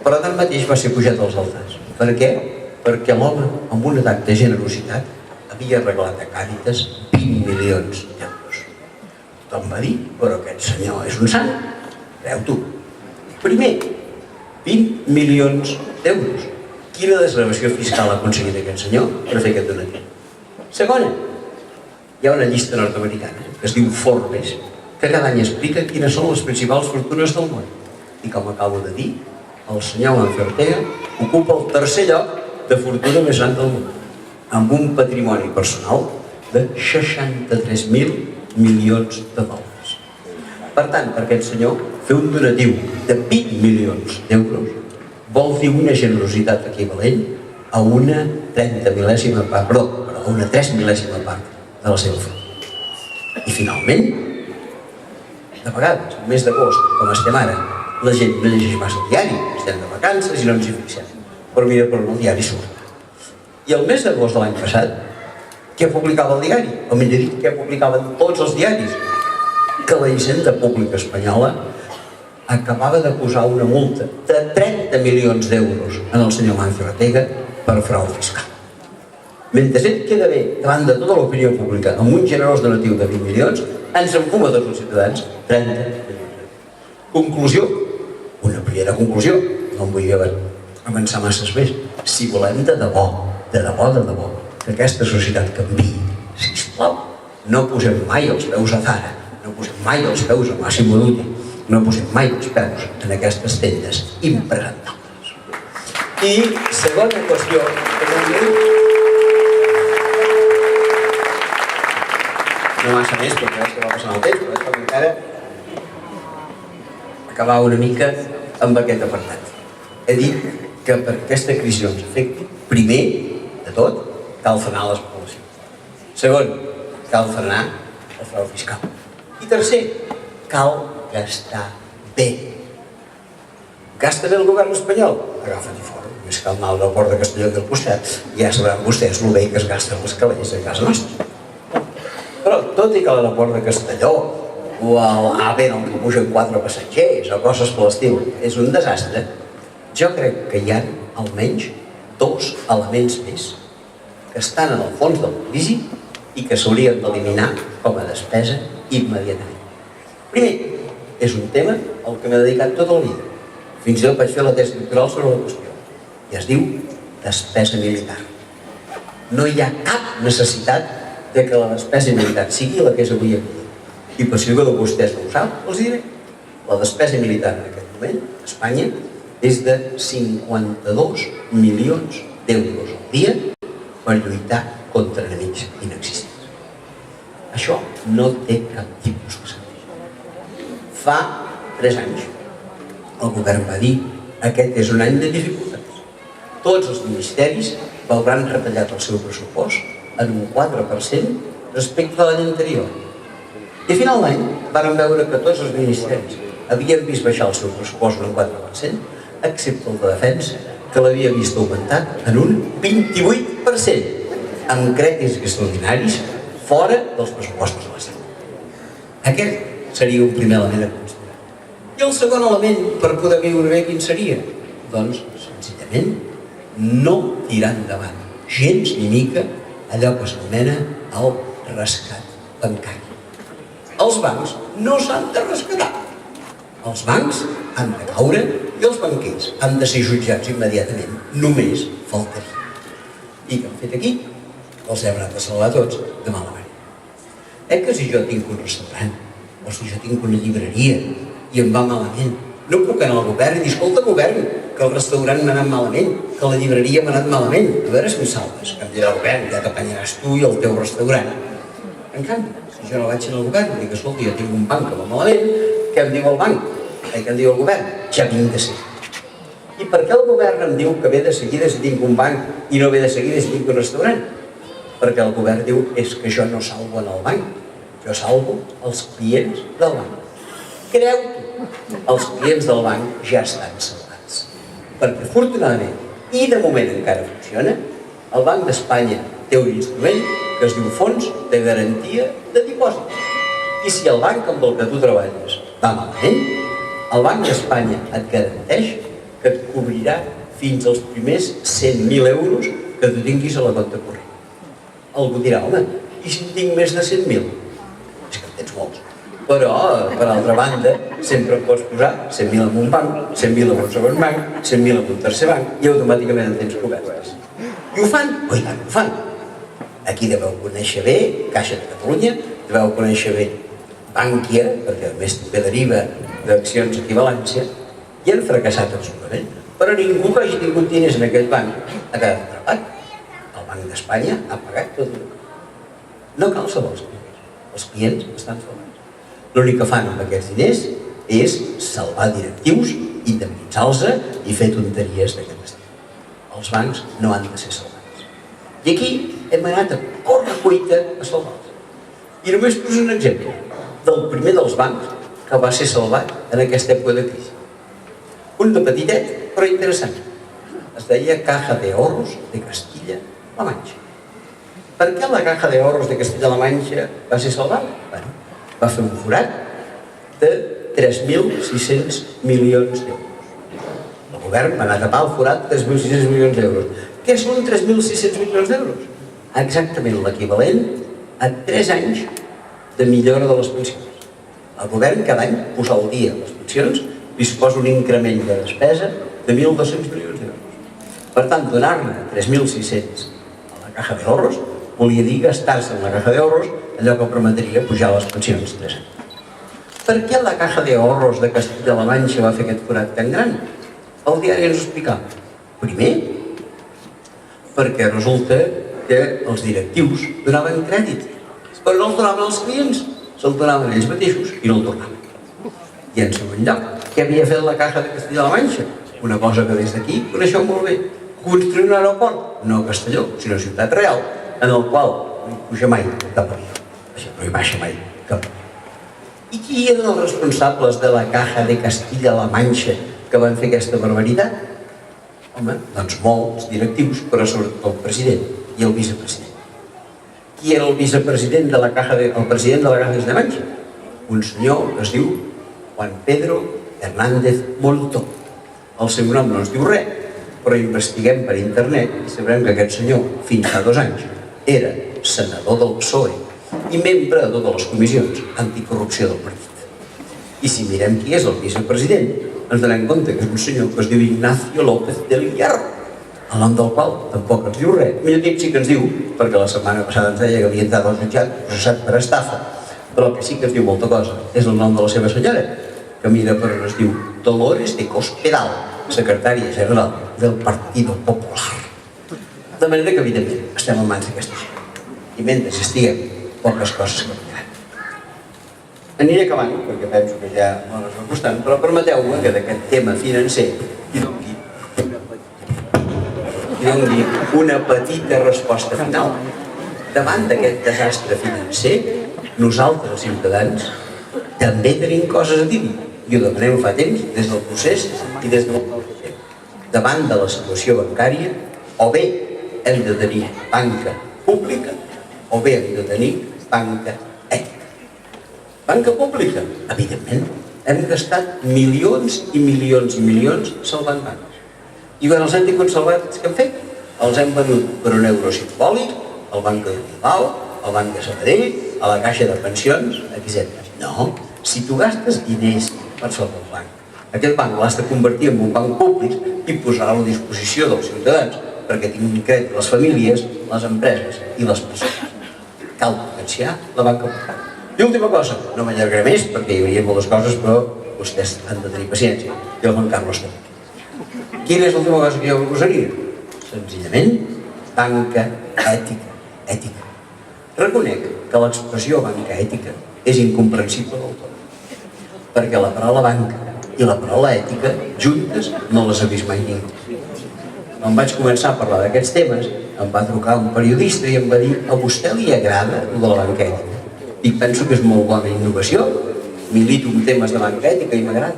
però tanmateix va ser pujat als altars. Per què? Perquè l'home, amb un atac de generositat, havia arreglat a Càritas 20 milions d'euros. Tothom va dir, però aquest senyor és un sant. Veu tu. Primer, 20 milions d'euros. Quina desgravació fiscal ha aconseguit aquest senyor per fer aquest donatiu? Segona, hi ha una llista nord-americana que es diu Forbes, que cada any explica quines són les principals fortunes del món. I com acabo de dir, el senyor Amancio Ortega ocupa el tercer lloc de fortuna més gran del món, amb un patrimoni personal de 63.000 milions de dòlars. Per tant, per aquest senyor, fer un donatiu de 20 milions d'euros vol dir una generositat equivalent a una 3 mil·lèsima part de la seva fortuna. I finalment, de vegades, el mes d'agost, com estem ara, la gent no llegeix massa el diari, estem de vacances i no ens hi fixem. Però mira, per on el diari surt. I el mes d'agost de l'any passat, què publicava el diari? O millor dit, què publicaven tots els diaris? Que la Hisenda Pública Espanyola acabava de posar una multa de 30 milions d'euros en el senyor Amancio Ortega per frau fiscal. Mentre ell queda bé davant de tota l'opinió pública amb un generós donatiu de 20 milions, ens enfuma tots els ciutadans 30 milions. Conclusió, una primera conclusió, no em vull avançar masses més. Si volem de debò, que aquesta societat canviï, sisplau, no posem mai els peus a Zara, no posem mai els peus a Massimo Dutti, no posem mai els peus en aquestes tendes impresentables. I segona qüestió, no massa més, perquè veig que va passant el temps, però és encara acabar una mica amb aquest apartat. He dit que per aquesta crisi ens afecti, primer de tot, cal frenar l'especulació. Segon, cal frenar el frau fiscal. I tercer, cal gastar bé. Gasta bé el govern espanyol? Agafa't-hi fora. Més cal anar al aeroport de Castelló del costat, ja sabran vostès el bé que es gasten els calés a casa nostra. Però tot i que a l'aeroport de Castelló o a AVE on pugen 4 passatgers o coses per l'estil és un desastre, jo crec que hi ha almenys 2 elements més que estan en el fons de la crisi i que s'haurien d'eliminar com a despesa immediatament. Primer, és un tema al que m'he dedicat tota la vida. Fins i tot vaig fer la tesi doctoral sobre la qüestió. I es diu despesa militar. No hi ha cap necessitat de que la despesa militar sigui la que és avui aquí. I per si algú de vostès no ho sap, els diré. La despesa militar en aquest moment a Espanya és de 52 milions d'euros al dia per lluitar contra enemics inexistents. Això no té cap tipus de sentit. Fa 3 anys el govern va dir aquest és un any de dificultats. Tots els ministeris veuran retallat el seu pressupost en un 4% respecte a l'any anterior. I a final d'any vam veure que tots els ministeris havien vist baixar el seu pressupost en un 4%, excepte el de defensa, que l'havia vist augmentat en un 28%, amb crèdits extraordinaris fora dels pressupostos de l'Estat. Aquest seria un primer element a considerar. I el segon element, per poder viure bé, quin seria? Doncs, senzillament, no tirar endavant gens ni mica allò que s'anomena el rescat bancari. Els bancs no s'han de rescatar. Els bancs han de caure i els banquers han de ser jutjats immediatament. Només faltaria. I què han fet aquí? Els hem anat a salvar tots de mala manera. Que si jo tinc un restaurant o si jo tinc una llibreria i em va malament, no puc anar al govern i dir, escolta, govern, que el restaurant m'ha anat malament, que la llibreria m'ha anat malament. A veure si em salves, que em dirà el govern, ja t'apanyaràs tu i el teu restaurant. En canvi, si jo no vaig al govern i dic, escolta, jo tinc un banc que va malament, què em diu el banc? Què em diu el govern? Ja vinc de seguida. I per què el govern em diu que ve de seguida si tinc un banc i no ve de seguida si tinc un restaurant? Perquè el govern diu, és que jo no salvo en el banc, jo salvo els clients del banc. Creu-t'ho, els clients del banc ja estan salvats. Perquè, afortunadament, i de moment encara funciona, el Banc d'Espanya té un instrument que es diu Fons de Garantia de Dipòsits. I si el banc amb el que tu treballes va malament, el Banc d'Espanya et garanteix que et cobrirà fins als primers 100.000 euros que tu tinguis a la compte corrent. Algú dirà, home, i si en tinc més de 100.000? És que en tens molts. Però, per altra banda, sempre pots posar 100.000 en un banc, 100.000 en un segon banc, 100.000 en un tercer banc i automàticament en tens cobertes. I ho fan? Oh, i tant, ho fan. Aquí deveu conèixer bé Caixa de Catalunya, deveu conèixer bé Bankia, perquè a més també deriva d'accions equivalència, i han fracassat absolutament. Però ningú que hagi tingut diners en aquest banc ha quedat atrapat. El Banc d'Espanya ha pagat tot. No cal salvar els clients. Els clients estan salvats. L'únic que fan amb aquests diners és salvar directius, indemnitzar-los i fer tonteries d'aquest estil. Els bancs no han de ser salvats. I aquí hem anat a corre-cuita a salvar-los. I només poso un exemple del primer dels bancs que va ser salvat en aquesta època de crisi. Un de petitet, però interessant. Es deia Caja de Ahorros de Castilla-La Manxa. Per què la Caja de Ahorros de Castilla-La Manxa va ser salvada? Bueno, va fer un forat de 3.600 milions d'euros. El govern va anar a tapar el forat de 3.600 milions d'euros. Què són 3.600 milions d'euros? Exactament l'equivalent a 3 anys de millora de les pensions. El govern cada any posa al dia les pensions i suposa un increment de despesa de 1.200 milions d'euros. Per tant, donar-ne 3.600 a la Caja de Ahorros volia dir gastar-se en la Caja de Ahorros allò que permetria pujar les pensions 3 anys. Per què la Caja de Ahorros de Castilla-La Manxa va fer aquest forat tan gran? El diari ens ho explicava. Primer, perquè resulta que els directius donaven crèdit, però no el donaven als clients, se'l donaven ells mateixos i no el tornaven. I en segon lloc, què havia fet la Caja de Castilla-La Manxa? Una cosa que des d'aquí coneixeu molt bé. Construir un aeroport, no a Castelló, sinó a Ciutat Real, en el qual no hi puja mai cap avió. Això no hi baixa mai cap avió. I qui eren els responsables de la Caja de Castilla-La Manxa que van fer aquesta barbaritat? Home, doncs molts directius, però sobretot el president i el vicepresident. Qui era el vicepresident de la Caja de... el president de la Caja de Manxa? Un senyor que es diu Juan Pedro Hernández Moltó. El seu nom no ens diu res, però investiguem per internet i sabrem que aquest senyor, fins fa 2 anys, era senador del PSOE i membre de totes les comissions anticorrupció del partit. I si mirem qui és el vicepresident, ens donem compte que és un senyor que es diu Ignacio López del Hierro, el nom del qual tampoc ens diu res. Millor dit sí que ens diu, perquè la setmana passada ens deia que havia entrat al jutjat processat per estafa, però el que sí que ens diu molta cosa és el nom de la seva senyora, que mira per on es diu Dolores de Cospedal, secretària general del Partido Popular. De manera que, evidentment, estem en mans d'aquesta gent. I mentre estiguem, poques coses canviaran. Aniré acabant, perquè penso que ja l'hora es va costant, però permeteu-me que d'aquest tema financer hi doni una petita resposta final. Davant d'aquest desastre financer, nosaltres, els ciutadans, també tenim coses a dir. I ho demanem fa temps, des del procés i des del procés. Davant de la situació bancària, o bé hem de tenir banca pública, o bé hem de tenir banca ètica. Banca pública? Evidentment. Hem gastat milions i milions i milions salvant bancs. I quan els hem tingut salvats, què hem fet? Els hem venut per un euro simbòlic al Banc de Bilbao, al Banc de Sabadell, a la Caixa de Pensions, etc. No, si tu gastes diners per sobre el banc, aquest banc l'has de convertir en un banc públic i posar-lo a la disposició dels ciutadans perquè tinguin crèdit les famílies, les empreses i les persones. Cal potenciar la banca pública. I última cosa, no m'allargaré més perquè hi hauria moltes coses, però vostès han de tenir paciència. I el Juan Carlos també. Quina és l'última cosa que jo proposaria? Senzillament, banca ètica. Ètica. Reconec que l'expressió banca ètica és incomprensible del tot. Perquè la paraula banca i la paraula ètica juntes no les ha vist mai ningú. Quan vaig començar a parlar d'aquests temes, em va trucar un periodista i em va dir: a vostè li agrada el de la banca ètica? I penso que és molt bona innovació. Milito en temes de banca ètica i m'agrada.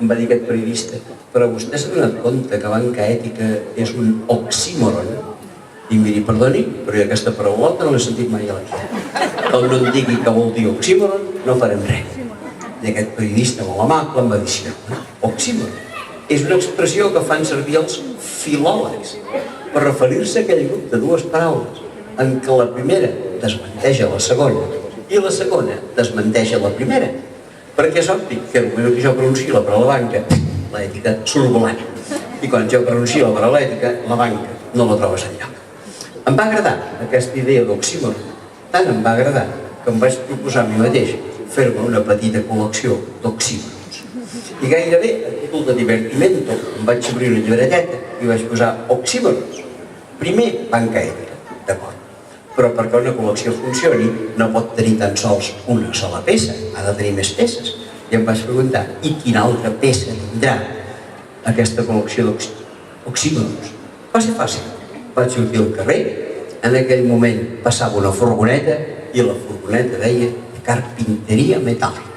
Em va dir aquest periodista: però vostè s'ha donat compte que banca ètica és un oxímoron? I em va dir: perdoni, però jo aquesta paraulota no l'he sentit mai a la vida. Com no em digui que vol dir oxímoron, no farem res. I aquest periodista molt amable em va dir: sí, oxímoron és una expressió que fan servir els filòlegs per referir-se a aquell grup de dues paraules en què la primera desmenteja la segona i la segona desmenteja la primera. Perquè és obvi que potser que jo pronuncio la paraula banca, l'ètica surt volant. I quan jo pronuncio la paraula ètica, la banca no la trobes enlloc. Em va agradar aquesta idea d'oxímoron. Tant em va agradar que em vaig proposar a mi mateix fer-me una petita col·lecció d'oxímorons. I gairebé, a títol de divertimento, em vaig obrir una llibreteta i vaig posar oxímorons. Primer, banca ètica, d'acord. Però perquè una col·lecció funcioni no pot tenir tan sols una sola peça, ha de tenir més peces. I em vaig preguntar: i quina altra peça tindrà aquesta col·lecció d'oxímorons? Va ser fàcil. Vaig sortir al carrer, en aquell moment passava una furgoneta i la furgoneta deia carpinteria metàl·lica.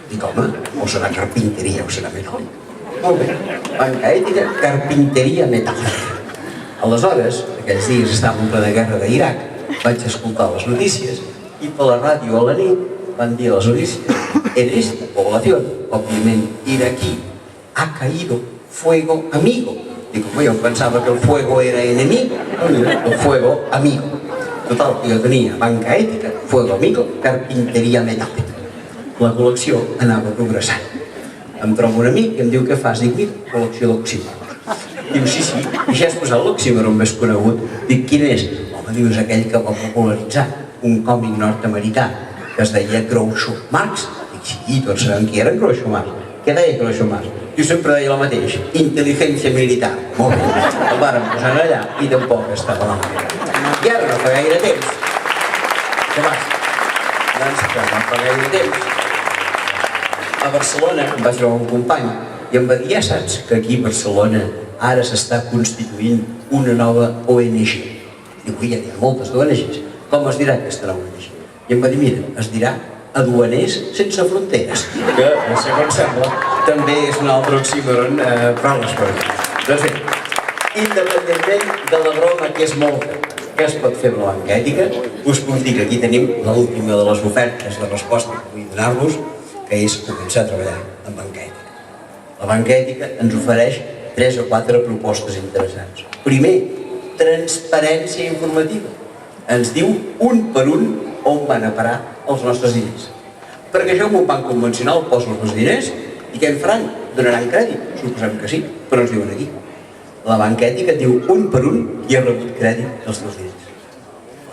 Dic, home, o serà carpinteria o serà metàl·lica. Molt bé, banca ètica, carpinteria metàl·lica. Aleshores, aquells dies estàvem en plena guerra d'Iraq, vaig escoltar les notícies i per la ràdio a la nit van dir a les notícies: en esta población, òbviament iraquí, ha caído fuego amigo. Dic, home, jo pensava que el fuego era enemigo, el fuego amigo. Total, que jo tenia banca ètica, fuego amigo, carpinteria metàl·lica. La col·lecció anava progressant. Em trobo un amic que em diu: què fas? Dic, mira, col·lecció d'oxímorons. Diu, sí, i ja has posat l'oxímoron més conegut. Dic, quin és? Home, diu, és aquell que va popularitzar un còmic nord-americà que es deia Groucho Marx. Dic, sí, tots sabem qui era Groucho Marx. Què deia Groucho Marx? Jo sempre deia el mateix: intel·ligència militar. Molt bé, el vàrem posar allà i tampoc estava malament. I ara no fa gaire temps. Què vas? Doncs que no fa gaire temps. A Barcelona em vaig trobar un company i em va dir: ja saps que aquí a Barcelona ara s'està constituint una nova ONG. Dic, ja hi ha moltes d'ONGs. Com es dirà aquesta nova ONG? I em va dir: mira, es dirà Aduaners Sense Fronteres, que, segons sembla, també és un altre oxímoron per les coses. Doncs bé, independentment de la broma que és molta, que es pot fer amb la banca ètica, us puc dir que aquí tenim l'última de les ofertes de resposta que vull donar-vos, que és començar a treballar en banca ètica. La banca ètica ens ofereix 3 o 4 propostes interessants. Primer, transparència informativa. Ens diu un per un on van a parar els nostres diners. Perquè jo en un banc convencional poso els meus diners i què en faran? Donaran crèdit? Suposem que sí, però ens diuen aquí. La banca ètica et diu un per un qui ha rebut crèdit dels teus diners.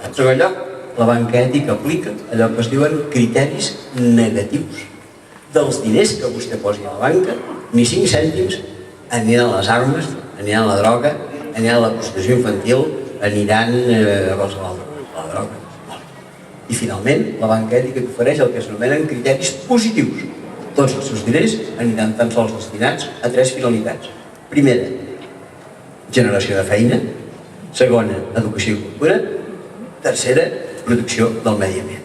En segon lloc, la banca ètica aplica allò que es diuen criteris negatius. Dels diners que vostè posi a la banca, ni 5 cèntims aniran a les armes, aniran a la droga, aniran a la prostitució infantil, aniran a qualsevol a la droga. I finalment, la banca ètica t'ofereix el que s'anomenen criteris positius. Tots els seus diners aniran tan sols destinats a 3 finalitats. Primera, generació de feina. Segona, educació i cultura. Tercera, protecció del medi ambient.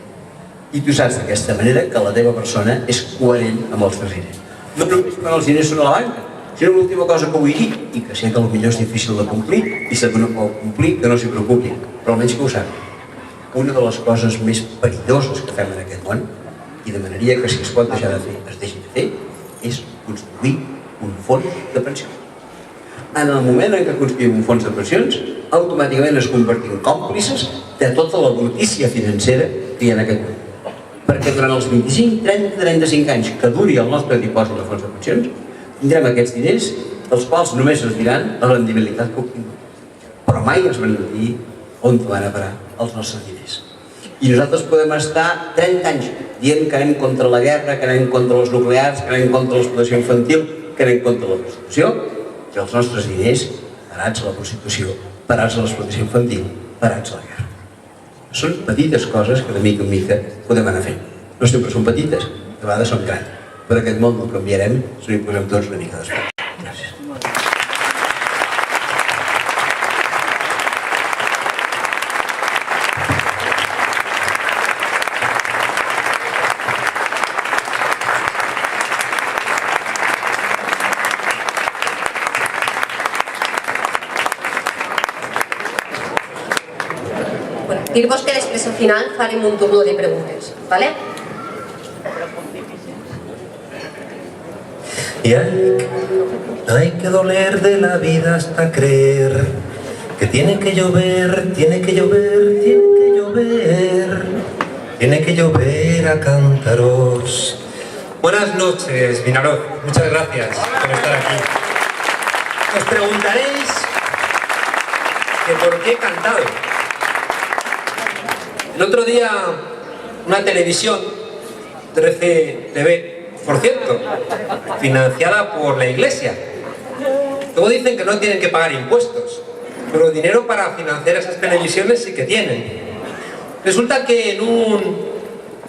I tu saps d'aquesta manera que la teva persona és coherent amb els teus diners. No només quan els diners són a la banca, sinó l'última cosa que vull dir, i que sé que potser és difícil de complir, i si no pot complir, que no s'hi preocupi, però almenys que ho sàpiga. una de les coses més perilloses que fem en aquest món, i demanaria que si es pot deixar de fer, es deixi de fer, és construir un fons de pensions. En el moment en què construïm un fons de pensions, automàticament es convertim còmplices de tota la brutícia financera que hi ha en aquest món. Perquè durant els 25, 30, 35 anys que duri el nostre dipòsit de fons de pensions, tindrem aquests diners, dels quals només ens diran la rendibilitat que obtinguem. Però mai es van dir on van a parar els nostres diners. I nosaltres podem estar 30 anys dient que anem contra la guerra, que anem contra els nuclears, que anem contra l'explotació infantil, que anem contra la prostitució, i els nostres diners parats a la prostitució, parats a l'explotació infantil, parats a la guerra. Són petites coses que de mica en mica podem anar fent. No sempre són petites, de vegades són grans. Per aquest món no canviarem si no hi posem tots una mica d'esforç. Gràcies. Dir-vos que després al final farem un turno de preguntes, ¿vale? Y hay que doler de la vida hasta creer que tiene que llover, tiene que llover, tiene que llover, tiene que llover a cántaros. Buenas noches, Vinaroz. Muchas gracias por estar aquí. Os preguntaréis que por qué he cantado. El otro día, una televisión, 13 TV, por cierto, financiada por la Iglesia. Luego dicen que no tienen que pagar impuestos, pero dinero para financiar esas televisiones sí que tienen. Resulta que en un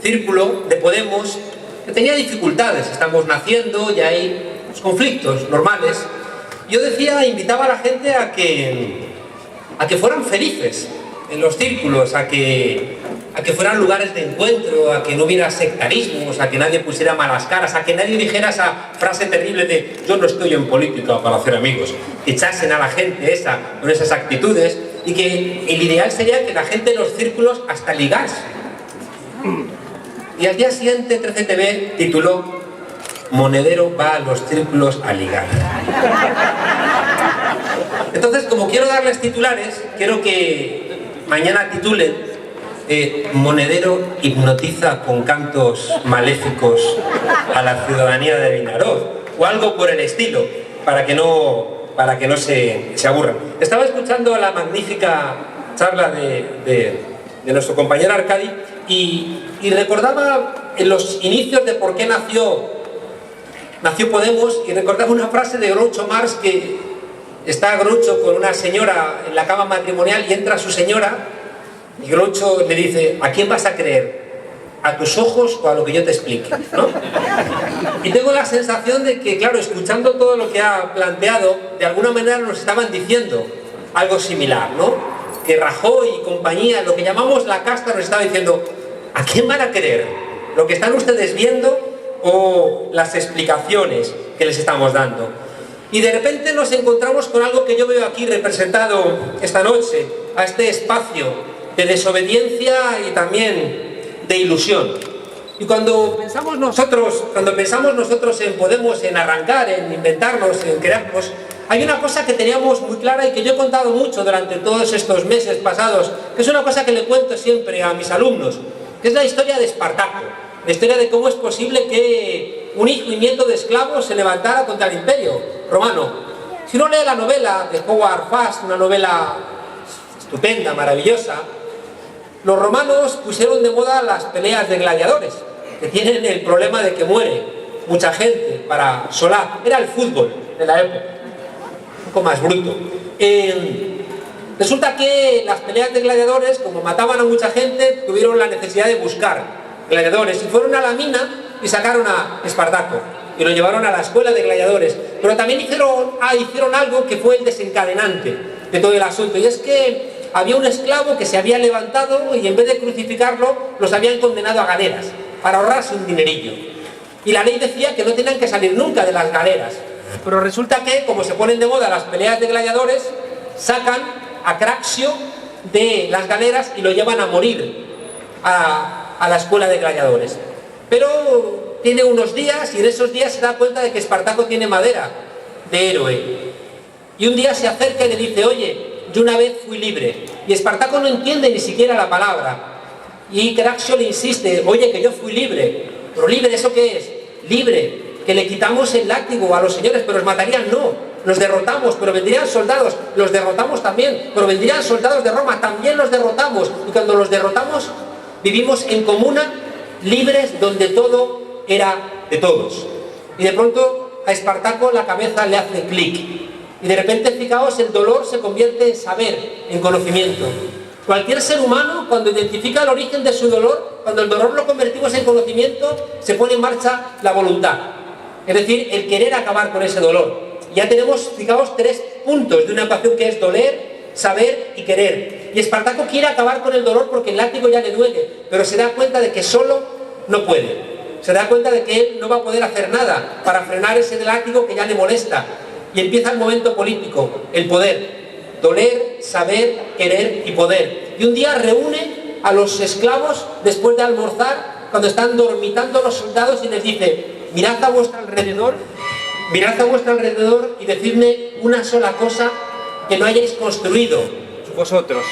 círculo de Podemos que tenía dificultades, estamos naciendo y hay conflictos normales. Yo decía, invitaba a la gente a que fueran felices en los círculos, a que fueran lugares de encuentro, a que no hubiera sectarismos, a que nadie pusiera malas caras, a que nadie dijera esa frase terrible de yo no estoy en política para hacer amigos, que echasen a la gente con esas actitudes, y que el ideal sería que la gente en los círculos hasta ligase. Y al día siguiente 13 TV tituló Monedero va a los círculos a ligar. Entonces, como quiero darles titulares, quiero que mañana titulen Monedero hipnotiza con cantos maléficos a la ciudadanía de Vinaroz, o algo por el estilo, para que no se aburran. Estaba escuchando la magnífica charla de nuestro compañero Arcadi y recordaba en los inicios de por qué nació Podemos, y recordaba una frase de Groucho Marx, que está Groucho con una señora en la cama matrimonial y entra su señora y Groucho le dice, ¿a quién vas a creer? ¿A tus ojos o a lo que yo te explique? ¿No? Y tengo la sensación de que, claro, escuchando todo lo que ha planteado, de alguna manera nos estaban diciendo algo similar, ¿no? Que Rajoy y compañía, lo que llamamos la casta, nos estaba diciendo, ¿a quién van a creer? ¿Lo que están ustedes viendo o las explicaciones que les estamos dando? Y de repente nos encontramos con algo que yo veo aquí representado esta noche, a este espacio de desobediencia y también de ilusión. Y cuando pensamos nosotros en Podemos, en arrancar, en inventarnos, en crearnos, hay una cosa que teníamos muy clara y que yo he contado mucho durante todos estos meses pasados, que es una cosa que le cuento siempre a mis alumnos, que es la historia de Espartaco, la historia de cómo es posible que un hijo y nieto de esclavos se levantara contra el imperio romano. Si uno lee la novela de Howard Fast, una novela estupenda, maravillosa, los romanos pusieron de moda las peleas de gladiadores, que tienen el problema de que muere mucha gente para solar. Era el fútbol de la época, un poco más bruto. Resulta que las peleas de gladiadores, como mataban a mucha gente, tuvieron la necesidad de buscar gladiadores y fueron a la mina y sacaron a Espartaco y lo llevaron a la escuela de gladiadores. Pero también hicieron algo que fue el desencadenante de todo el asunto, y es que había un esclavo que se había levantado y en vez de crucificarlo los habían condenado a galeras para ahorrarse un dinerillo. Y la ley decía que no tenían que salir nunca de las galeras. Pero resulta que, como se ponen de moda las peleas de gladiadores, sacan a Craxio de las galeras y lo llevan a morir a la escuela de gladiadores. Pero tiene unos días y en esos días se da cuenta de que Espartaco tiene madera de héroe. Y un día se acerca y le dice: oye, yo una vez fui libre. Y Espartaco no entiende ni siquiera la palabra. Y Craxio le insiste: oye, que yo fui libre. ¿Pero libre eso qué es? Libre, que le quitamos el látigo a los señores, pero los matarían. No, los derrotamos, pero vendrían soldados. Los derrotamos también, pero vendrían soldados de Roma. También los derrotamos. Y cuando los derrotamos, vivimos en comuna, libres, donde todo era de todos. Y de pronto a Espartaco la cabeza le hace clic. Y de repente, fijaos, el dolor se convierte en saber, en conocimiento. Cualquier ser humano, cuando identifica el origen de su dolor, cuando el dolor lo convertimos en conocimiento, se pone en marcha la voluntad. Es decir, el querer acabar con ese dolor. Ya tenemos, fijaos, 3 puntos de una ecuación que es doler, saber y querer. Y Espartaco quiere acabar con el dolor porque el látigo ya le duele, pero se da cuenta de que solo no puede. Se da cuenta de que él no va a poder hacer nada para frenar ese látigo que ya le molesta. Y empieza el momento político, el poder. Doler, saber, querer y poder. Y un día reúne a los esclavos después de almorzar, cuando están dormitando los soldados, y les dice: mirad a vuestro alrededor y decidme una sola cosa que no hayáis construido vosotros.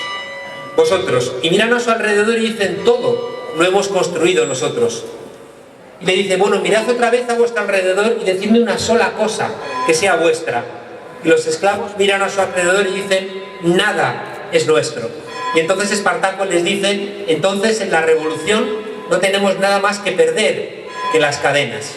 Y miran a su alrededor y dicen: todo lo hemos construido nosotros. Y le dice: bueno, mirad otra vez a vuestro alrededor y decidme una sola cosa que sea vuestra. Y los esclavos miran a su alrededor y dicen: nada es nuestro. Y entonces Espartaco les dice: entonces en la revolución no tenemos nada más que perder que las cadenas.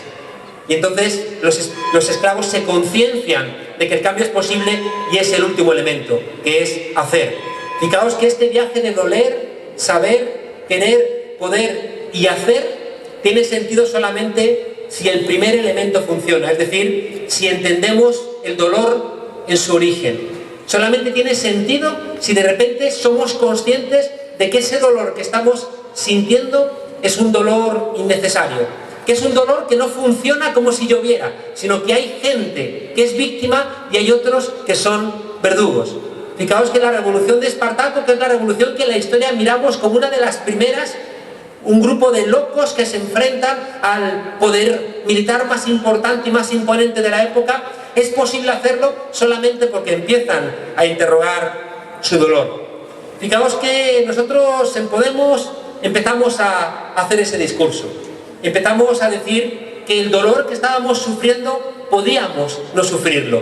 Y entonces los esclavos se conciencian de que el cambio es posible, y es el último elemento, que es hacer. Fijaos que este viaje de doler, saber, querer, poder y hacer tiene sentido solamente si el primer elemento funciona, es decir, si entendemos el dolor en su origen. Solamente tiene sentido si de repente somos conscientes de que ese dolor que estamos sintiendo es un dolor innecesario, que es un dolor que no funciona como si lloviera, sino que hay gente que es víctima y hay otros que son verdugos. Fijaos que la revolución de Espartaco, que es la revolución que en la historia miramos como una de las primeras, un grupo de locos que se enfrentan al poder militar más importante y más imponente de la época, es posible hacerlo solamente porque empiezan a interrogar su dolor. Fijaos que nosotros en Podemos empezamos a hacer ese discurso. Empezamos a decir que el dolor que estábamos sufriendo podíamos no sufrirlo.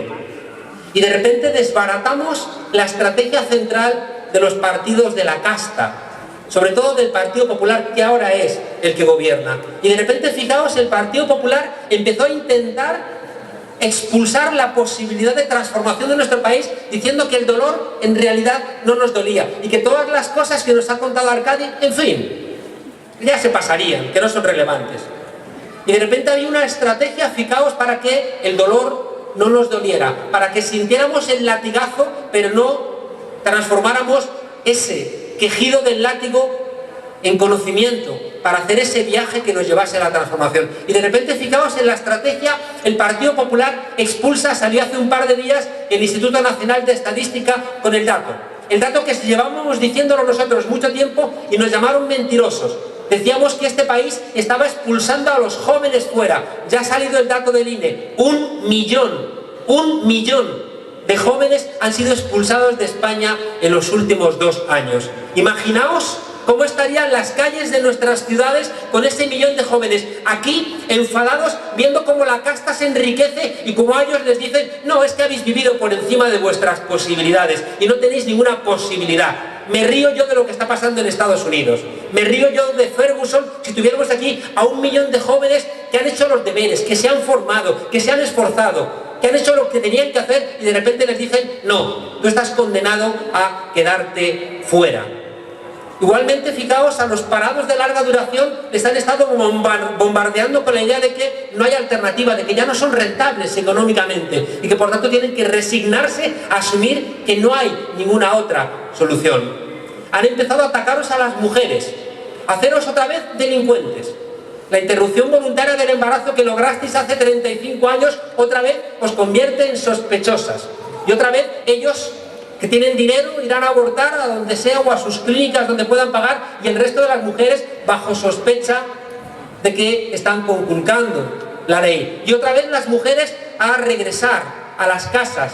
Y de repente desbaratamos la estrategia central de los partidos de la casta, sobre todo del Partido Popular, que ahora es el que gobierna. Y de repente, fijaos, el Partido Popular empezó a intentar expulsar la posibilidad de transformación de nuestro país, diciendo que el dolor en realidad no nos dolía y que todas las cosas que nos ha contado Arcadi, en fin, ya se pasarían, que no son relevantes. Y de repente había una estrategia, fijaos, para que el dolor no nos doliera, para que sintiéramos el latigazo, pero no transformáramos ese quejido del látigo en conocimiento, para hacer ese viaje que nos llevase a la transformación. Y de repente, fijaos en la estrategia, el Partido Popular expulsa, salió hace un par de días el Instituto Nacional de Estadística con el dato que llevábamos diciéndolo nosotros mucho tiempo y nos llamaron mentirosos. Decíamos que este país estaba expulsando a los jóvenes fuera. Ya ha salido el dato del INE, 1 millón de jóvenes han sido expulsados de España en los últimos 2 años. Imaginaos cómo estarían las calles de nuestras ciudades con ese 1 millón de jóvenes aquí enfadados, viendo cómo la casta se enriquece y como a ellos les dicen: no, es que habéis vivido por encima de vuestras posibilidades y no tenéis ninguna posibilidad. Me río yo de lo que está pasando en Estados Unidos. Me río yo de Ferguson si tuviéramos aquí a 1 millón de jóvenes que han hecho los deberes, que se han formado, que se han esforzado, que han hecho lo que tenían que hacer, y de repente les dicen: no, tú estás condenado a quedarte fuera. Igualmente, fijaos, a los parados de larga duración les han estado bombardeando con la idea de que no hay alternativa, de que ya no son rentables económicamente y que por tanto tienen que resignarse a asumir que no hay ninguna otra solución. Han empezado a atacaros a las mujeres, a haceros otra vez delincuentes. La interrupción voluntaria del embarazo que lograsteis hace 35 años, otra vez os convierte en sospechosas. Y otra vez ellos que tienen dinero irán a abortar a donde sea o a sus clínicas donde puedan pagar, y el resto de las mujeres bajo sospecha de que están conculcando la ley. Y otra vez las mujeres a regresar a las casas,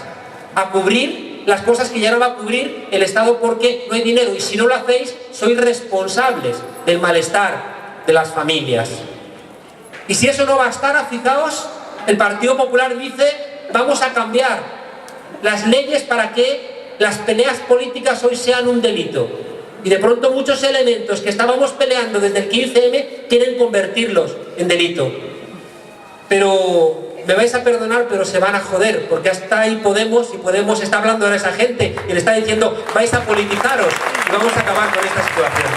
a cubrir las cosas que ya no va a cubrir el Estado porque no hay dinero. Y si no lo hacéis, sois responsables del malestar de las familias. Y si eso no bastara, fijaos, el Partido Popular dice: vamos a cambiar las leyes para que las peleas políticas hoy sean un delito. Y de pronto muchos elementos que estábamos peleando desde el 15M quieren convertirlos en delito. Pero me vais a perdonar, pero se van a joder, porque hasta ahí Podemos, y Podemos está hablando a esa gente y le está diciendo: vais a politizaros y vamos a acabar con esta situación.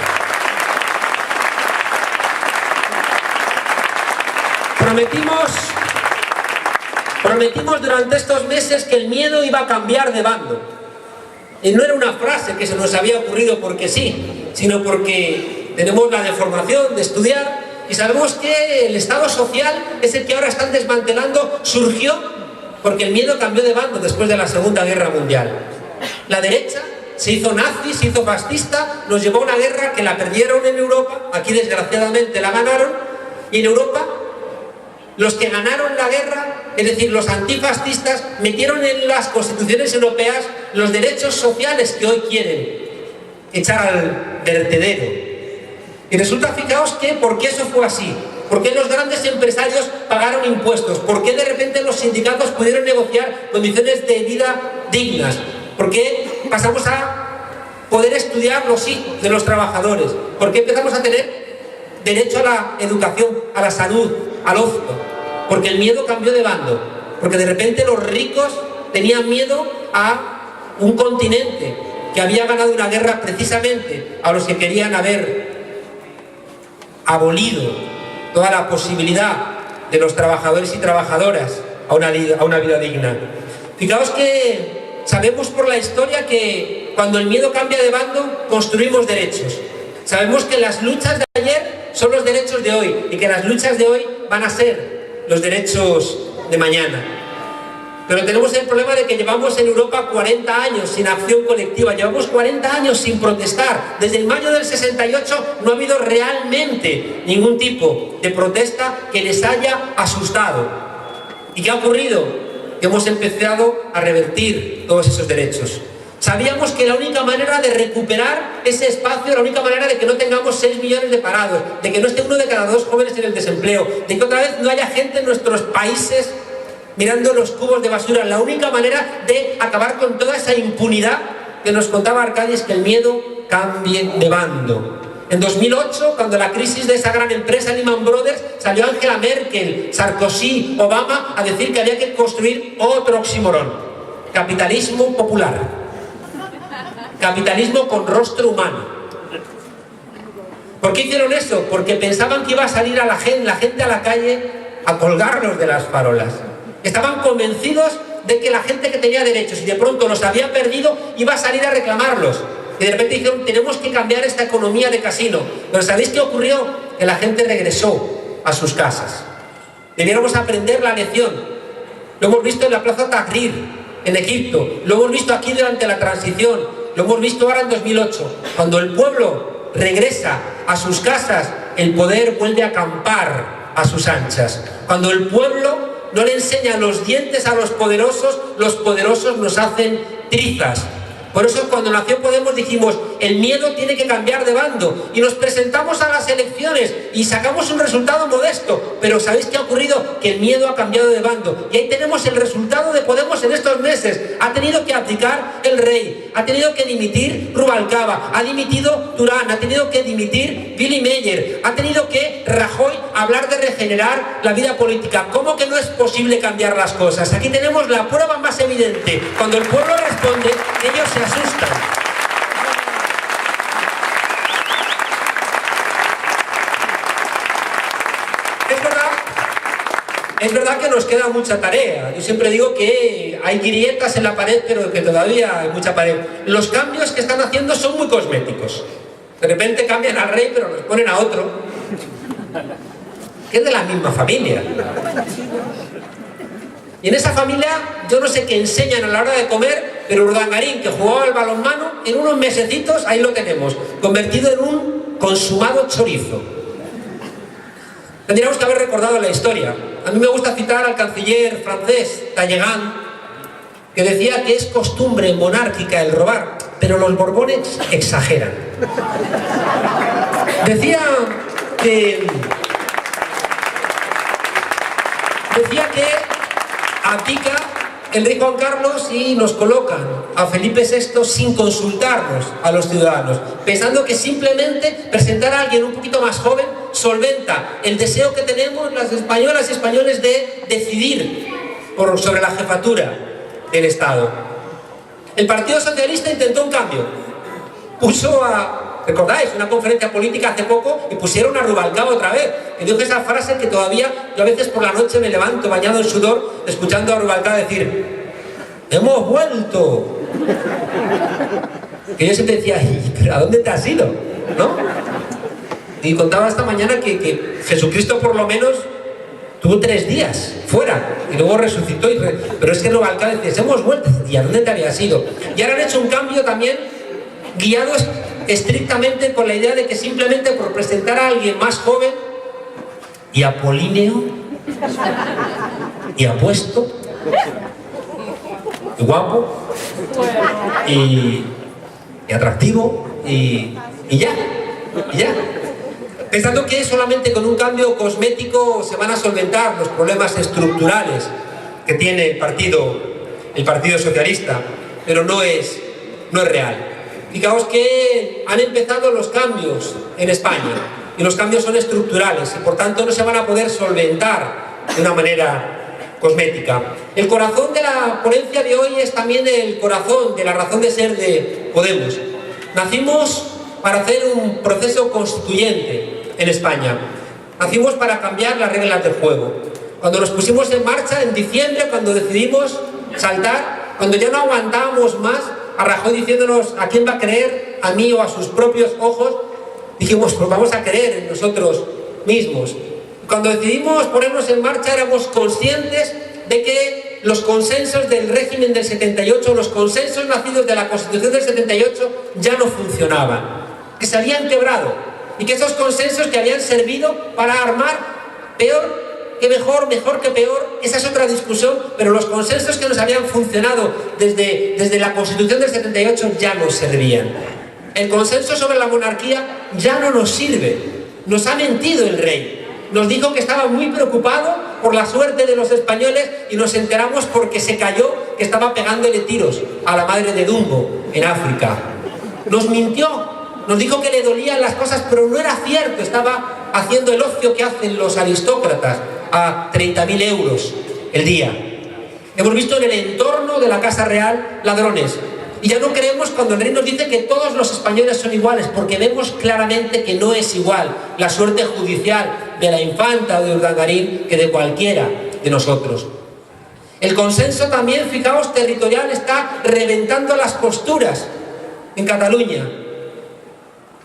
Prometimos durante estos meses que el miedo iba a cambiar de bando. Y no era una frase que se nos había ocurrido porque sí, sino porque tenemos la deformación de estudiar y sabemos que el Estado social es el que ahora están desmantelando. Surgió porque el miedo cambió de bando después de la Segunda Guerra Mundial. La derecha se hizo nazi, se hizo fascista, nos llevó a una guerra que la perdieron en Europa, aquí desgraciadamente la ganaron, y en Europa los que ganaron la guerra, es decir, los antifascistas, metieron en las constituciones europeas los derechos sociales que hoy quieren echar al vertedero. Y resulta, fijaos, que ¿por qué eso fue así? ¿Por qué los grandes empresarios pagaron impuestos? ¿Por qué de repente los sindicatos pudieron negociar condiciones de vida dignas? ¿Por qué pasamos a poder estudiar los hijos de los trabajadores? ¿Por qué empezamos a tener derecho a la educación, a la salud, al ocio? Porque el miedo cambió de bando. Porque de repente los ricos tenían miedo a un continente que había ganado una guerra precisamente a los que querían haber abolido toda la posibilidad de los trabajadores y trabajadoras a una vida digna. Fijaos que sabemos por la historia que cuando el miedo cambia de bando, construimos derechos. Sabemos que las luchas de ayer son los derechos de hoy y que las luchas de hoy van a ser los derechos de mañana. Pero tenemos el problema de que llevamos en Europa 40 años sin acción colectiva, llevamos 40 años sin protestar. Desde el mayo del 68 no ha habido realmente ningún tipo de protesta que les haya asustado. ¿Y qué ha ocurrido? Que hemos empezado a revertir todos esos derechos. Sabíamos que la única manera de recuperar ese espacio, la única manera de que no tengamos 6 millones de parados, de que no esté 1 de cada 2 jóvenes en el desempleo, de que otra vez no haya gente en nuestros países mirando los cubos de basura, la única manera de acabar con toda esa impunidad que nos contaba Arcadi es que el miedo cambie de bando. En 2008, cuando la crisis de esa gran empresa Lehman Brothers, salió Angela Merkel, Sarkozy, Obama a decir que había que construir otro oxímoron: capitalismo popular. Capitalismo con rostro humano. ¿Por qué hicieron eso? Porque pensaban que iba a salir a la gente a la calle a colgarlos de las farolas. Estaban convencidos de que la gente que tenía derechos y de pronto los había perdido iba a salir a reclamarlos. Y de repente dijeron: tenemos que cambiar esta economía de casino. Pero ¿sabéis qué ocurrió? Que la gente regresó a sus casas. Debiéramos aprender la lección. Lo hemos visto en la Plaza Tahrir, en Egipto. Lo hemos visto aquí durante la transición. Lo hemos visto ahora en 2008. Cuando el pueblo regresa a sus casas, el poder vuelve a acampar a sus anchas. Cuando el pueblo no le enseña los dientes a los poderosos nos hacen trizas. Por eso cuando nació Podemos dijimos: el miedo tiene que cambiar de bando, y nos presentamos a las elecciones y sacamos un resultado modesto. Pero ¿sabéis qué ha ocurrido? Que el miedo ha cambiado de bando, y ahí tenemos el resultado de Podemos en estos meses. Ha tenido que abdicar el rey, ha tenido que dimitir Rubalcaba, ha dimitido Durán, ha tenido que dimitir Billy Meyer, ha tenido que Rajoy hablar de regenerar la vida política. ¿Cómo que no es posible cambiar las cosas? Aquí tenemos la prueba más evidente. Cuando el pueblo responde, ellos se asustan. Es verdad que nos queda mucha tarea. Yo siempre digo que hay grietas en la pared, pero que todavía hay mucha pared. Los cambios que están haciendo son muy cosméticos. De repente cambian al rey, pero nos ponen a otro, que es de la misma familia. Y en esa familia, yo no sé qué enseñan a la hora de comer, Pero Urdangarín, que jugaba al balonmano, en unos mesecitos ahí lo tenemos, convertido en un consumado chorizo. Tendríamos que haber recordado la historia. A mí me gusta citar al canciller francés, Talleyrand, que decía que es costumbre monárquica el robar, pero los Borbones exageran. Decía que abdica el rey Juan Carlos y nos colocan a Felipe VI sin consultarnos a los ciudadanos, pensando que simplemente presentar a alguien un poquito más joven solventa el deseo que tenemos las españolas y españoles de decidir sobre la jefatura del Estado. El Partido Socialista intentó un cambio. Puso ¿recordáis? Una conferencia política hace poco y pusieron a Rubalcaba otra vez. Y dijo esa frase que todavía yo a veces por la noche me levanto bañado en sudor escuchando a Rubalcaba decir: ¡hemos vuelto! Que yo siempre decía: ¿pero a dónde te has ido? ¿No? Y contaba esta mañana que Jesucristo por lo menos tuvo 3 días fuera y luego resucitó. Pero es que Rubalcaba decía: hemos vuelto. ¿Y a dónde te habías ido? Y ahora han hecho un cambio también guiados estrictamente por la idea de que simplemente por presentar a alguien más joven y apolíneo y apuesto y guapo y atractivo y ya, pensando que solamente con un cambio cosmético se van a solventar los problemas estructurales que tiene el Partido Socialista, pero no es real. Fijaos que han empezado los cambios en España y los cambios son estructurales y por tanto no se van a poder solventar de una manera cosmética. El corazón de la ponencia de hoy es también el corazón de la razón de ser de Podemos. Nacimos para hacer un proceso constituyente en España. Nacimos para cambiar las reglas del juego. Cuando nos pusimos en marcha en diciembre, cuando decidimos saltar, cuando ya no aguantábamos más, a Rajoy diciéndonos: ¿a quién va a creer? ¿A mí o a sus propios ojos? Dijimos: pues vamos a creer en nosotros mismos. Cuando decidimos ponernos en marcha éramos conscientes de que los consensos del régimen del 78, los consensos nacidos de la Constitución del 78 ya no funcionaban, que se habían quebrado y que esos consensos que habían servido para armar peor que mejor, mejor que peor, esa es otra discusión, pero los consensos que nos habían funcionado desde la Constitución del 78 ya no servían. El consenso sobre la monarquía ya no nos sirve. Nos ha mentido el rey. Nos dijo que estaba muy preocupado por la suerte de los españoles y nos enteramos porque se cayó que estaba pegándole tiros a la madre de Dumbo en África. Nos mintió, nos dijo que le dolían las cosas, pero no era cierto. Estaba haciendo el ocio que hacen los aristócratas a 30.000 euros el día. Hemos visto en el entorno de la Casa Real ladrones. Y ya no creemos cuando el rey nos dice que todos los españoles son iguales, porque vemos claramente que no es igual la suerte judicial de la infanta o de Urdangarín que de cualquiera de nosotros. El consenso también, fijaos, territorial está reventando las costuras en Cataluña.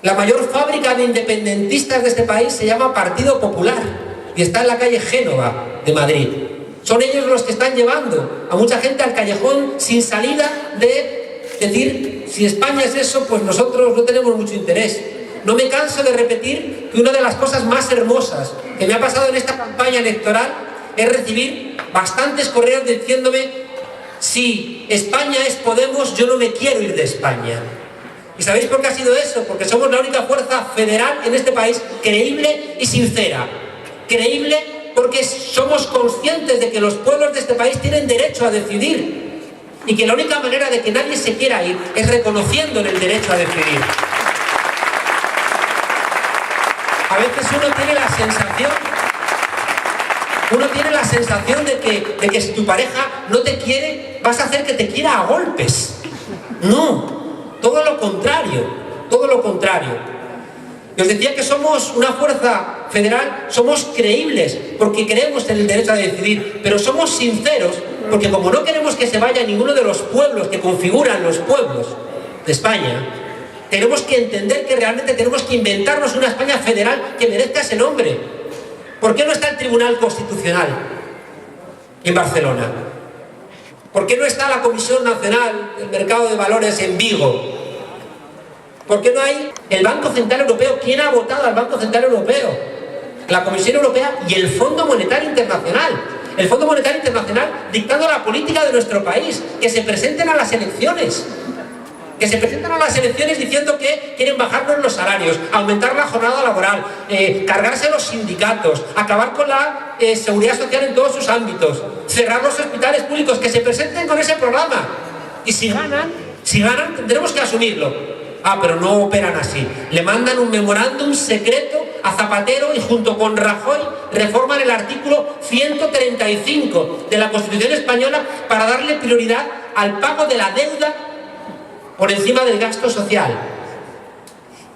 La mayor fábrica de independentistas de este país se llama Partido Popular y está en la calle Génova de Madrid. Son ellos los que están llevando a mucha gente al callejón sin salida de decir: si España es eso, pues nosotros no tenemos mucho interés. No me canso de repetir que una de las cosas más hermosas que me ha pasado en esta campaña electoral es recibir bastantes correos diciéndome: si España es Podemos, yo no me quiero ir de España. ¿Y sabéis por qué ha sido eso? Porque somos la única fuerza federal en este país creíble y sincera. Creíble porque somos conscientes de que los pueblos de este país tienen derecho a decidir y que la única manera de que nadie se quiera ir es reconociéndole el derecho a decidir. A veces uno tiene la sensación de que si tu pareja no te quiere, vas a hacer que te quiera a golpes. No, todo lo contrario, todo lo contrario. Y os decía que somos una fuerza federal, somos creíbles porque creemos en el derecho a decidir, pero somos sinceros porque como no queremos que se vaya ninguno de los pueblos que configuran los pueblos de España, tenemos que entender que realmente tenemos que inventarnos una España federal que merezca ese nombre. ¿Por qué no está el Tribunal Constitucional en Barcelona? ¿Por qué no está la Comisión Nacional del Mercado de Valores en Vigo? ¿Por qué no hay el Banco Central Europeo? ¿Quién ha votado al Banco Central Europeo? La Comisión Europea y el Fondo Monetario Internacional. El Fondo Monetario Internacional dictando la política de nuestro país. Que se presenten a las elecciones. Que se presentan a las elecciones diciendo que quieren bajarnos los salarios, aumentar la jornada laboral, cargarse los sindicatos, acabar con la seguridad social en todos sus ámbitos, cerrar los hospitales públicos, que se presenten con ese programa. Y si ganan, tendremos que asumirlo. Ah, pero no operan así. Le mandan un memorándum secreto a Zapatero y junto con Rajoy reforman el artículo 135 de la Constitución española para darle prioridad al pago de la deuda por encima del gasto social.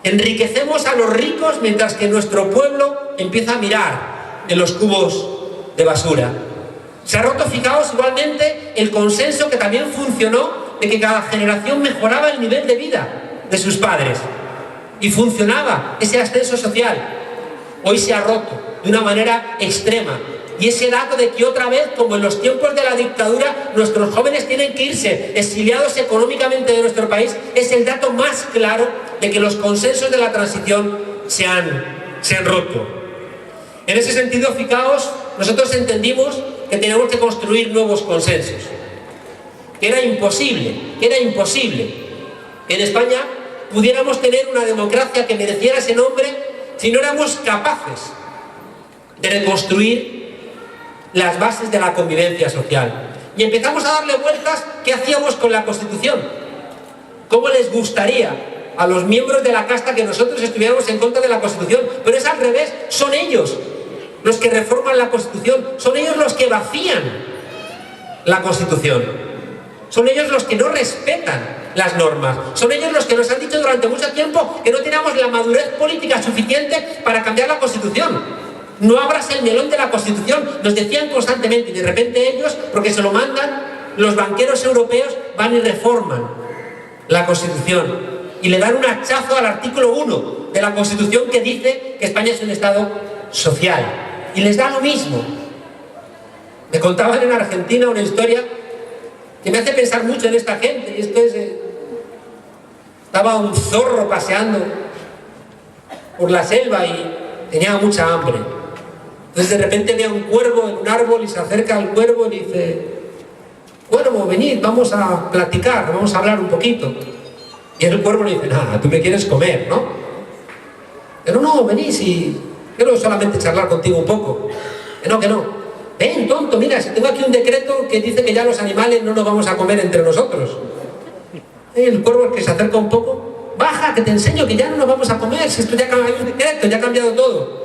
Enriquecemos a los ricos mientras que nuestro pueblo empieza a mirar en los cubos de basura. Se ha roto, fijaos, igualmente el consenso que también funcionó de que cada generación mejoraba el nivel de vida de sus padres y funcionaba ese ascenso social. Hoy se ha roto de una manera extrema. Y ese dato de que otra vez, como en los tiempos de la dictadura, nuestros jóvenes tienen que irse exiliados económicamente de nuestro país, es el dato más claro de que los consensos de la transición se han roto. En ese sentido, fijaos, nosotros entendimos que teníamos que construir nuevos consensos. Que era imposible que en España pudiéramos tener una democracia que mereciera ese nombre si no éramos capaces de reconstruir las bases de la convivencia social. Y empezamos a darle vueltas. ¿Qué hacíamos con la Constitución? ¿Cómo les gustaría a los miembros de la casta que nosotros estuviéramos en contra de la Constitución? Pero es al revés, son ellos los que reforman la Constitución, son ellos los que vacían la Constitución, son ellos los que no respetan las normas, son ellos los que nos han dicho durante mucho tiempo que no teníamos la madurez política suficiente para cambiar la Constitución. No abras el melón de la Constitución, nos decían constantemente, y de repente ellos, porque se lo mandan, los banqueros europeos van y reforman la Constitución y le dan un hachazo al artículo 1 de la Constitución que dice que España es un Estado social, y les da lo mismo. Me contaban en Argentina una historia que me hace pensar mucho en esta gente, y esto es... Estaba un zorro paseando por la selva y tenía mucha hambre. Entonces de repente ve a un cuervo en un árbol y se acerca al cuervo y le dice: cuervo, venid, vamos a platicar, vamos a hablar un poquito. Y el cuervo le dice: nada, tú me quieres comer, ¿no? Pero no, venís y quiero solamente charlar contigo un poco. Que no. Ven, tonto, mira, si tengo aquí un decreto que dice que ya los animales no nos vamos a comer entre nosotros. El cuervo, el que se acerca un poco: baja, que te enseño que ya no nos vamos a comer, si esto ya hay un decreto, ya ha cambiado todo.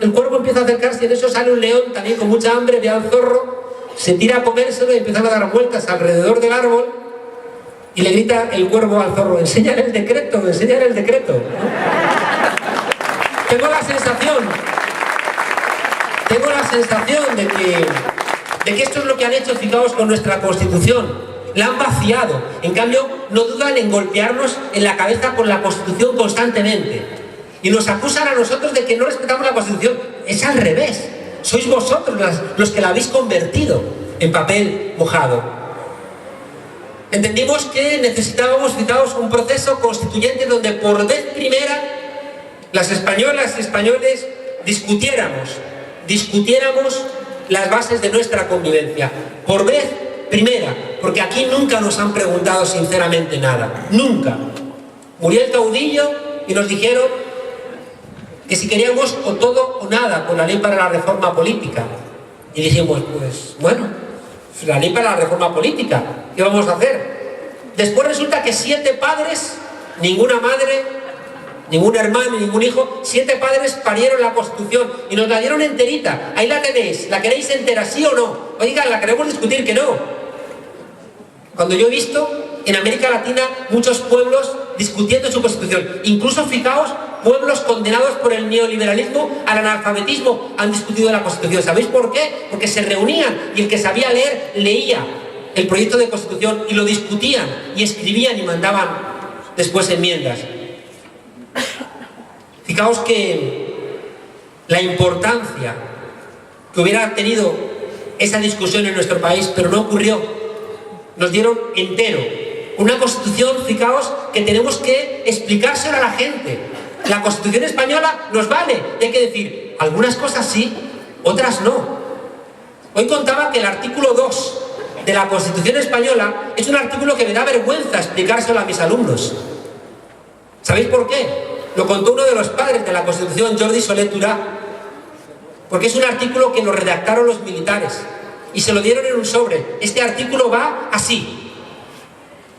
El cuervo empieza a acercarse y en eso sale un león también con mucha hambre, ve al zorro, se tira a comérselo y empiezan a dar vueltas alrededor del árbol y le grita el cuervo al zorro: enséñale el decreto, enséñale el decreto, ¿no? Tengo la sensación de que esto es lo que han hecho, fijaos, con nuestra Constitución. La han vaciado. En cambio, no dudan en golpearnos en la cabeza con la Constitución constantemente. Y nos acusan a nosotros de que no respetamos la Constitución. Es al revés. Sois vosotros los que la habéis convertido en papel mojado. Entendimos que necesitábamos, fijaos, un proceso constituyente donde por vez primera las españolas y españoles discutiéramos las bases de nuestra convivencia. Por vez primera, porque aquí nunca nos han preguntado sinceramente nada. Nunca. Murió el caudillo y nos dijeron que si queríamos o todo o nada con la ley para la reforma política. Y dijimos, pues bueno, la ley para la reforma política, ¿qué vamos a hacer? Después resulta que 7 padres, ninguna madre, ningún hermano, ningún hijo, 7 padres parieron la Constitución y nos la dieron enterita. Ahí la tenéis, ¿la queréis entera, sí o no? Oigan, la queremos discutir, que no. Cuando yo he visto en América Latina muchos pueblos discutiendo su Constitución, incluso, fijaos, pueblos condenados por el neoliberalismo al analfabetismo han discutido la Constitución. ¿Sabéis por qué? Porque se reunían y el que sabía leer, leía el proyecto de Constitución y lo discutían y escribían y mandaban después enmiendas. Fijaos que la importancia que hubiera tenido esa discusión en nuestro país, pero no ocurrió. nos dieron entero. Una Constitución, fijaos, que tenemos que explicársela a la gente. La Constitución española nos vale, y hay que decir, algunas cosas sí, otras no. Hoy contaba que el artículo 2 de la Constitución española es un artículo que me da vergüenza explicárselo a mis alumnos. ¿Sabéis por qué? Lo contó uno de los padres de la Constitución, Jordi Soler Turà, porque es un artículo que lo redactaron los militares y se lo dieron en un sobre. Este artículo va así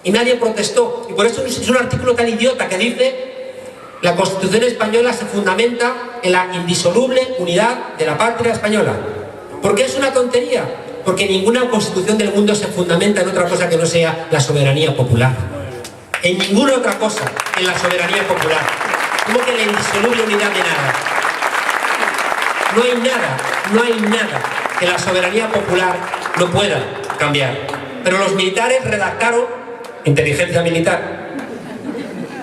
y nadie protestó, y por eso es un artículo tan idiota que dice: la Constitución española se fundamenta en la indisoluble unidad de la patria española. ¿Por qué es una tontería? Porque ninguna constitución del mundo se fundamenta en otra cosa que no sea la soberanía popular. En ninguna otra cosa, en la soberanía popular. ¿Cómo que la indisoluble unidad de nada? No hay nada que la soberanía popular no pueda cambiar. Pero los militares redactaron, inteligencia militar,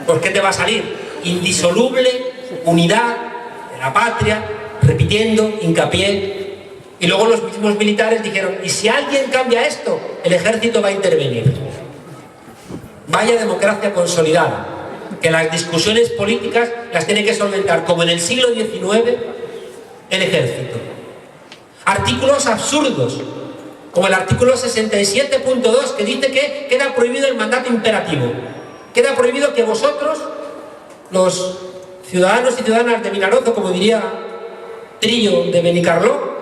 ¿por qué te va a salir? Indisoluble unidad de la patria, repitiendo, hincapié. Y luego los mismos militares dijeron: ¿y si alguien cambia esto? El ejército va a intervenir. Vaya democracia consolidada, que las discusiones políticas las tiene que solventar, como en el siglo XIX, el ejército. Artículos absurdos, como el artículo 67.2, que dice que queda prohibido el mandato imperativo. Queda prohibido que vosotros, los ciudadanos y ciudadanas de Vinaroz, o como diría Trillo de Benicarló,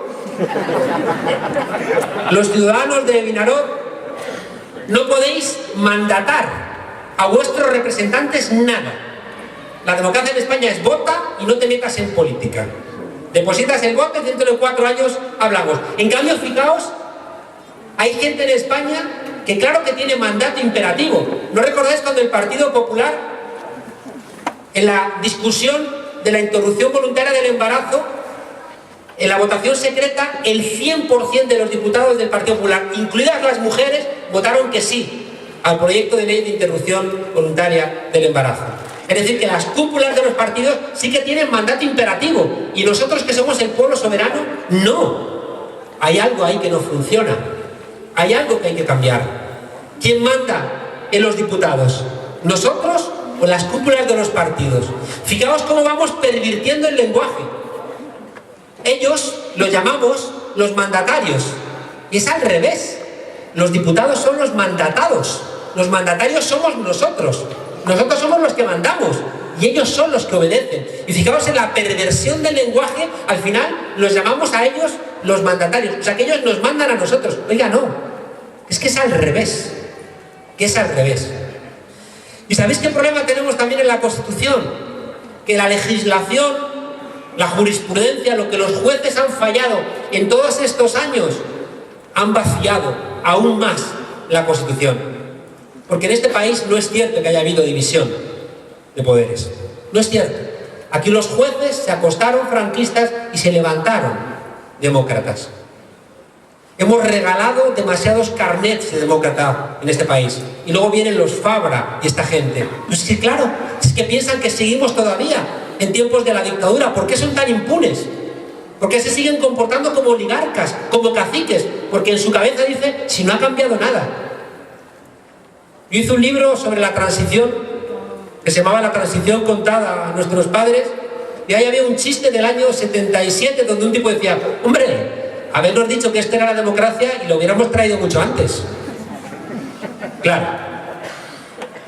los ciudadanos de Vinaroz, no podéis mandatar a vuestros representantes nada. La democracia en España es vota y no te metas en política. Depositas el voto y dentro de 4 años hablamos. En cambio, fijaos, hay gente en España que claro que tiene mandato imperativo. ¿No recordáis cuando el Partido Popular, en la discusión de la interrupción voluntaria del embarazo, en la votación secreta, el 100% de los diputados del Partido Popular, incluidas las mujeres, votaron que sí al proyecto de ley de interrupción voluntaria del embarazo? Es decir, que las cúpulas de los partidos sí que tienen mandato imperativo, y nosotros, que somos el pueblo soberano, no. Hay algo ahí que no funciona. Hay algo que hay que cambiar. ¿Quién manda en los diputados? ¿Nosotros o las cúpulas de los partidos? Fijaos cómo vamos pervirtiendo el lenguaje. Ellos los llamamos los mandatarios, y es al revés. Los diputados son los mandatados. Los mandatarios somos nosotros. Nosotros somos los que mandamos y ellos son los que obedecen. Y fijaos en la perversión del lenguaje. Al final los llamamos a ellos los mandatarios, o sea que ellos nos mandan a nosotros. Oiga, no, es que es al revés. Que es al revés. ¿Y sabéis qué problema tenemos también en la Constitución? Que la legislación, la jurisprudencia, lo que los jueces han fallado en todos estos años, han vaciado aún más la Constitución. Porque en este país no es cierto que haya habido división de poderes. No es cierto. Aquí los jueces se acostaron franquistas y se levantaron demócratas. Hemos regalado demasiados carnets de demócrata en este país. Y luego vienen los Fabra y esta gente. Pues es que claro, es que piensan que seguimos todavía en tiempos de la dictadura. ¿Por qué son tan impunes? ¿Por qué se siguen comportando como oligarcas, como caciques? Porque en su cabeza dice: si no ha cambiado nada. Yo hice un libro sobre la transición, que se llamaba La transición contada a nuestros padres, y ahí había un chiste del año 77 donde un tipo decía: hombre, habernos dicho que esto era la democracia y lo hubiéramos traído mucho antes. Claro.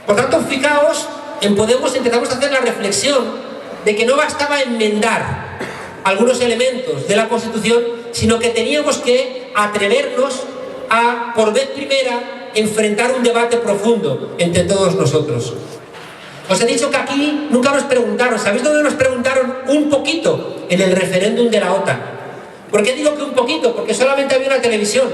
Por tanto, fijaos, en Podemos empezamos a hacer la reflexión de que no bastaba enmendar algunos elementos de la Constitución, sino que teníamos que atrevernos a, por vez primera, enfrentar un debate profundo entre todos nosotros. Os he dicho que aquí nunca nos preguntaron. ¿Sabéis dónde nos preguntaron? Un poquito, en el referéndum de la OTAN. ¿Por qué digo que un poquito? Porque solamente había una televisión,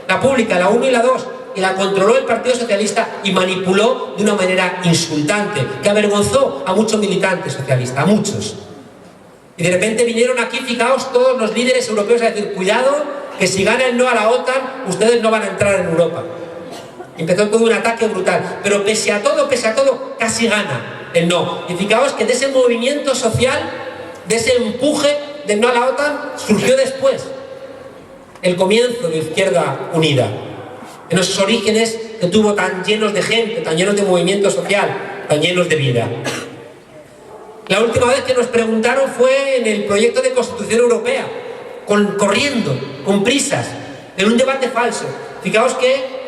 la pública, la 1 y la 2, y la controló el Partido Socialista y manipuló de una manera insultante, que avergonzó a muchos militantes socialistas, a muchos. Y de repente vinieron aquí, fijaos, todos los líderes europeos a decir: cuidado, que si gana el no a la OTAN, ustedes no van a entrar en Europa. Empezó todo un ataque brutal, pero pese a todo, casi gana el no. Y fijaos que de ese movimiento social, de ese empuje del no a la OTAN, surgió después el comienzo de Izquierda Unida. en esos orígenes que tuvo tan llenos de gente, tan llenos de movimiento social, tan llenos de vida. La última vez que nos preguntaron fue en el proyecto de Constitución Europea, corriendo, con prisas, en un debate falso. Fijaos que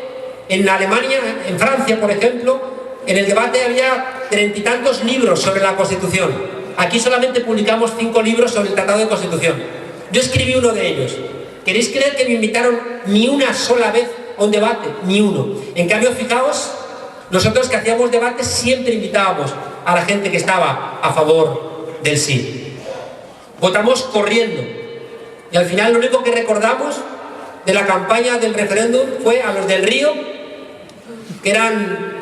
en Alemania, en Francia, por ejemplo, en el debate había 30 y tantos libros sobre la Constitución. Aquí solamente publicamos 5 libros sobre el Tratado de Constitución. Yo escribí uno de ellos. ¿Queréis creer que me invitaron ni una sola vez a un debate? Ni uno. En cambio, fijaos, nosotros que hacíamos debates siempre invitábamos a la gente que estaba a favor del sí. Votamos corriendo. Y al final lo único que recordamos de la campaña del referéndum fue a los del Río, que eran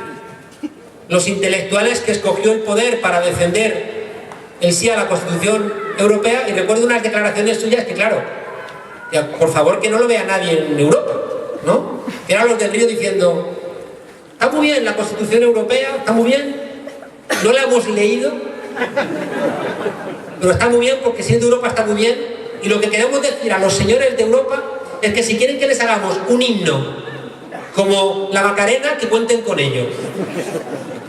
los intelectuales que escogió el poder para defender el sí a la Constitución Europea, y recuerdo unas declaraciones suyas que, claro, por favor que no lo vea nadie en Europa, ¿no? Que eran los del Río diciendo: está muy bien la Constitución Europea, está muy bien, no la hemos leído, pero está muy bien porque siendo Europa está muy bien, y lo que queremos decir a los señores de Europa es que si quieren que les hagamos un himno como la Macarena, que cuenten con ello.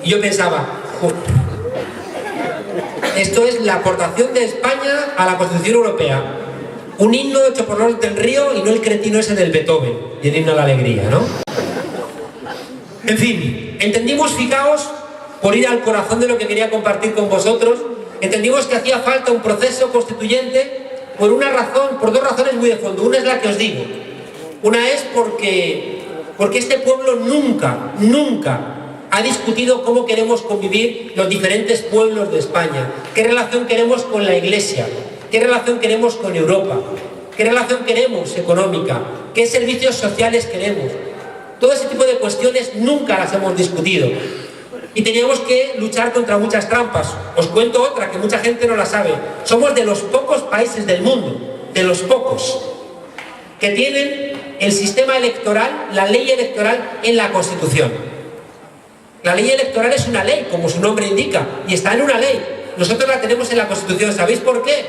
Y yo pensaba, esto es la aportación de España a la Constitución Europea. Un himno hecho por los del Río y no el cretino ese del Beethoven, y el himno a la alegría, ¿no? En fin, entendimos, fijaos, por ir al corazón de lo que quería compartir con vosotros, entendimos que hacía falta un proceso constituyente por una razón, por 2 razones muy de fondo. Una es la que os digo. Una es porque este pueblo nunca ha discutido cómo queremos convivir los diferentes pueblos de España, qué relación queremos con la Iglesia, qué relación queremos con Europa, qué relación queremos económica, qué servicios sociales queremos. Todo ese tipo de cuestiones nunca las hemos discutido. Y teníamos que luchar contra muchas trampas. Os cuento otra que mucha gente no la sabe. Somos de los pocos países del mundo, de los pocos, que tienen el sistema electoral, la ley electoral en la Constitución. La ley electoral es una ley, como su nombre indica, y está en una ley. Nosotros la tenemos en la Constitución. ¿Sabéis por qué?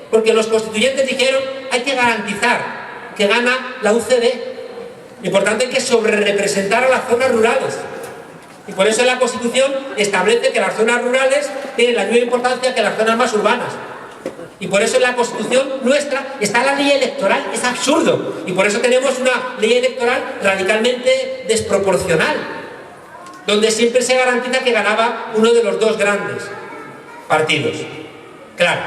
Porque los constituyentes dijeron: hay que garantizar que gana la UCD, y por tanto hay que sobrerepresentar a las zonas rurales. Y por eso la Constitución establece que las zonas rurales tienen la misma importancia que las zonas más urbanas. Y por eso en la Constitución nuestra está la ley electoral. Es absurdo. Y por eso tenemos una ley electoral radicalmente desproporcional, donde siempre se garantiza que ganaba uno de los 2 grandes partidos. Claro.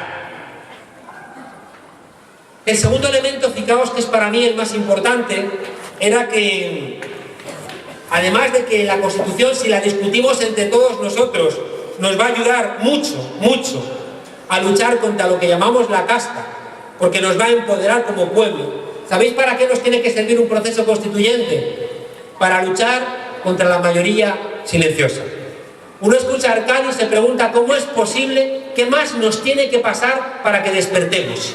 El segundo elemento, fijaos que es para mí el más importante, era que, además de que la Constitución, si la discutimos entre todos nosotros, nos va a ayudar mucho a luchar contra lo que llamamos la casta, porque nos va a empoderar como pueblo. ¿Sabéis para qué nos tiene que servir un proceso constituyente? Para luchar contra la mayoría silenciosa. Uno escucha a Arcadi y se pregunta: ¿cómo es posible? ¿Qué más nos tiene que pasar para que despertemos?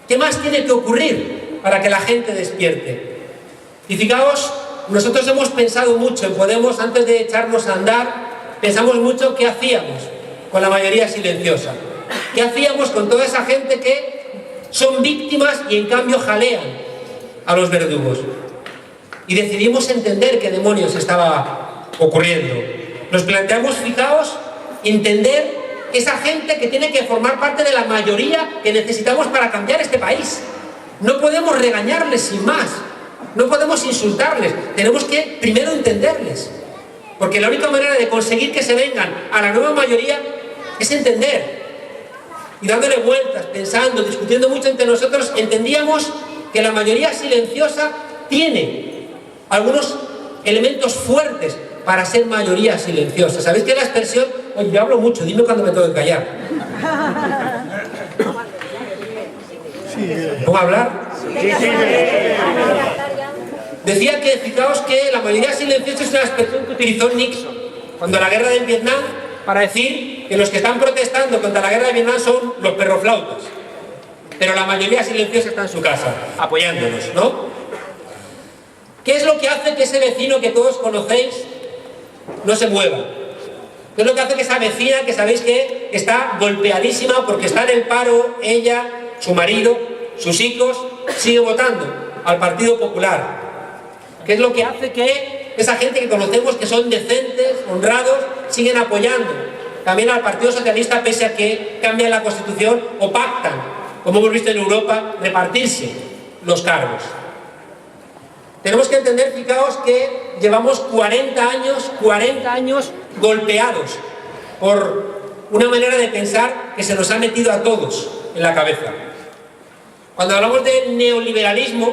¿Qué más tiene que ocurrir para que la gente despierte? Y fijaos, nosotros hemos pensado mucho en Podemos, antes de echarnos a andar, pensamos mucho qué hacíamos con la mayoría silenciosa. ¿Qué hacíamos con toda esa gente que son víctimas y en cambio jalean a los verdugos? Y decidimos entender qué demonios estaba ocurriendo. Nos planteamos, fijaos, entender esa gente que tiene que formar parte de la mayoría que necesitamos para cambiar este país. No podemos regañarles sin más. No podemos insultarles, tenemos que primero entenderles, porque la única manera de conseguir que se vengan a la nueva mayoría es entender. Y dándole vueltas, pensando, discutiendo mucho entre nosotros, entendíamos que la mayoría silenciosa tiene algunos elementos fuertes para ser mayoría silenciosa. ¿Sabéis que la expresión? Oye, yo hablo mucho, dime cuando me tengo que callar. ¿Puedo hablar? Decía que, fijaos que la mayoría silenciosa es una expresión que utilizó Nixon cuando la guerra de Vietnam, para decir que los que están protestando contra la guerra de Vietnam son los perroflautas, pero la mayoría silenciosa está en su casa apoyándonos, ¿no? ¿Qué es lo que hace que ese vecino que todos conocéis no se mueva? ¿Qué es lo que hace que esa vecina, que sabéis que está golpeadísima porque está en el paro, ella, su marido, sus hijos, sigue votando al Partido Popular? que es lo que hace que esa gente que conocemos que son decentes, honrados, siguen apoyando también al Partido Socialista pese a que cambian la Constitución o pactan, como hemos visto en Europa, repartirse los cargos. Tenemos que entender, fijaos, que llevamos 40 años golpeados por una manera de pensar que se nos ha metido a todos en la cabeza. Cuando hablamos de neoliberalismo,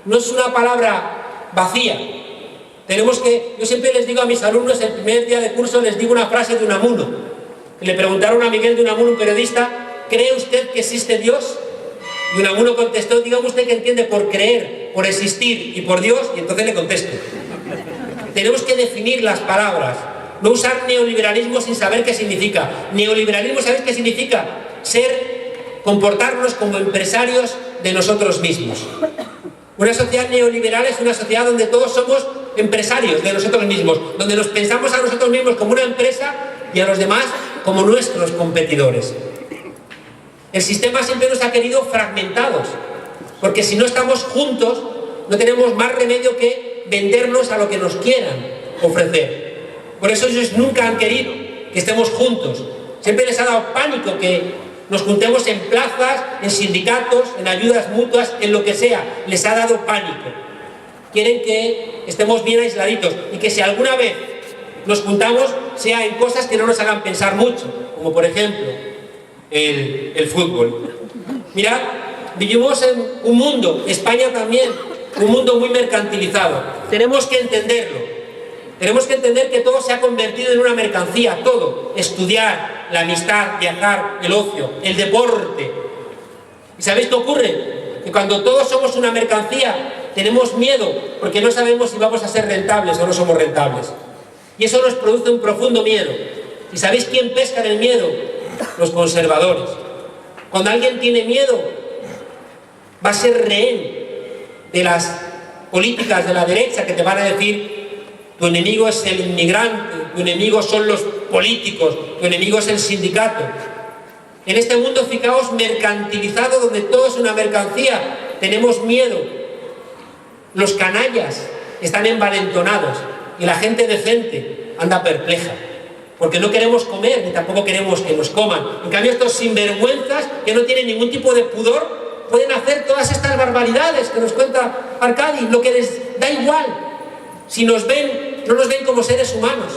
no es una palabra vacía. Yo siempre les digo a mis alumnos, el primer día de curso les digo una frase de Unamuno. Le preguntaron a Miguel de Unamuno, un periodista, ¿cree usted que existe Dios? Y Unamuno contestó, dígame usted qué entiende por creer, por existir y por Dios, y entonces le contesto. Tenemos que definir las palabras, no usar neoliberalismo sin saber qué significa. Neoliberalismo, ¿sabéis qué significa? Comportarnos como empresarios de nosotros mismos. Una sociedad neoliberal es una sociedad donde todos somos empresarios de nosotros mismos, donde nos pensamos a nosotros mismos como una empresa y a los demás como nuestros competidores. El sistema siempre nos ha querido fragmentados, porque si no estamos juntos, no tenemos más remedio que vendernos a lo que nos quieran ofrecer. Por eso ellos nunca han querido que estemos juntos. Siempre les ha dado pánico que nos juntemos en plazas, en sindicatos, en ayudas mutuas, en lo que sea. Les ha dado pánico. Quieren que estemos bien aisladitos y que si alguna vez nos juntamos sea en cosas que no nos hagan pensar mucho, como por ejemplo el fútbol. Mirad, vivimos en un mundo, España también, un mundo muy mercantilizado. Tenemos que entenderlo. Tenemos que entender que todo se ha convertido en una mercancía, todo. Estudiar, la amistad, viajar, el ocio, el deporte. ¿Y sabéis qué ocurre? Que cuando todos somos una mercancía, tenemos miedo, porque no sabemos si vamos a ser rentables o no somos rentables. Y eso nos produce un profundo miedo. ¿Y sabéis quién pesca en el miedo? Los conservadores. Cuando alguien tiene miedo, va a ser rehén de las políticas de la derecha que te van a decir: tu enemigo es el inmigrante, tu enemigo son los políticos, tu enemigo es el sindicato. En este mundo, fijaos, mercantilizado, donde todo es una mercancía, tenemos miedo. Los canallas están envalentonados y la gente decente anda perpleja, porque no queremos comer ni tampoco queremos que nos coman. En cambio, estos sinvergüenzas que no tienen ningún tipo de pudor pueden hacer todas estas barbaridades que nos cuenta Arcadi, lo que les da igual. Si nos ven, no nos ven como seres humanos,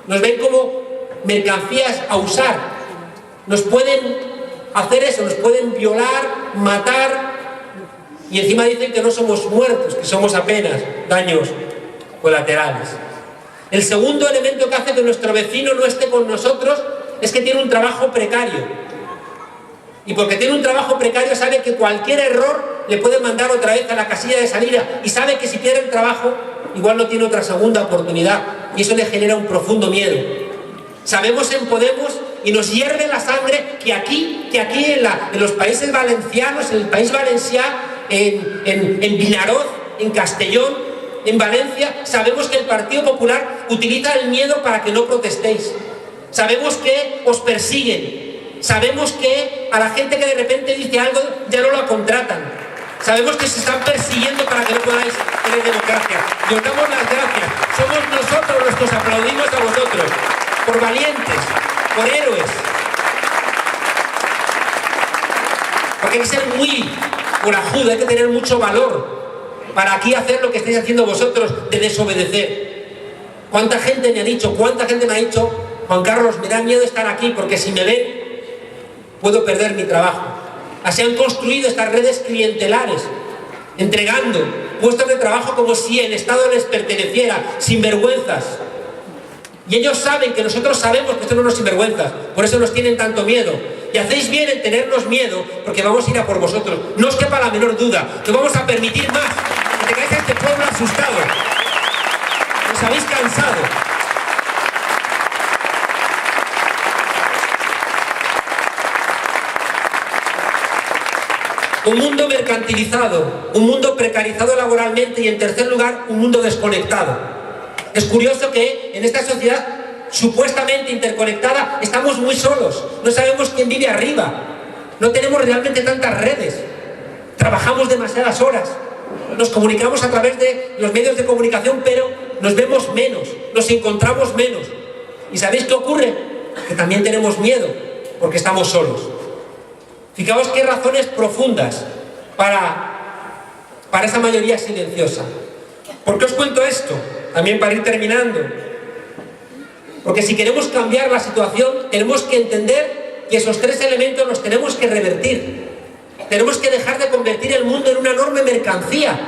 nos ven como mercancías a usar. Nos pueden hacer eso, nos pueden violar, matar, y encima dicen que no somos muertos, que somos apenas daños colaterales. El segundo elemento que hace que nuestro vecino no esté con nosotros es que tiene un trabajo precario. Y porque tiene un trabajo precario sabe que cualquier error le puede mandar otra vez a la casilla de salida, y sabe que si pierde el trabajo igual no tiene otra segunda oportunidad, y eso le genera un profundo miedo. Sabemos en Podemos, y nos hierve la sangre, que aquí en los países valencianos, en el País Valencià, en Vinaroz, en Castellón, en Valencia, sabemos que el Partido Popular utiliza el miedo para que no protestéis. Sabemos que os persiguen. Sabemos que a la gente que de repente dice algo ya no la contratan. Sabemos que se están persiguiendo para que no podáis tener democracia. Y os damos las gracias. Somos nosotros los que os aplaudimos a vosotros, por valientes, por héroes. Porque hay que ser muy corajudo, hay que tener mucho valor para aquí hacer lo que estáis haciendo vosotros, de desobedecer. ¿Cuánta gente me ha dicho, Juan Carlos, me da miedo estar aquí porque si me ven puedo perder mi trabajo? Así han construido estas redes clientelares, entregando puestos de trabajo como si el Estado les perteneciera, sinvergüenzas. Y ellos saben que nosotros sabemos que estos no nos sinvergüenzas, por eso nos tienen tanto miedo. Y hacéis bien en tenernos miedo, porque vamos a ir a por vosotros. No os quepa la menor duda, no vamos a permitir más que tengáis a este pueblo asustado. Os habéis cansado. Un mundo mercantilizado, un mundo precarizado laboralmente y, en tercer lugar, un mundo desconectado. Es curioso que en esta sociedad supuestamente interconectada estamos muy solos, no sabemos quién vive arriba, no tenemos realmente tantas redes, trabajamos demasiadas horas, nos comunicamos a través de los medios de comunicación, pero nos vemos menos, nos encontramos menos. ¿Y sabéis qué ocurre? Que también tenemos miedo, porque estamos solos. Fijaos qué razones profundas para esa mayoría silenciosa. ¿Por qué os cuento esto? También para ir terminando. Porque si queremos cambiar la situación, tenemos que entender que esos tres elementos los tenemos que revertir. Tenemos que dejar de convertir el mundo en una enorme mercancía.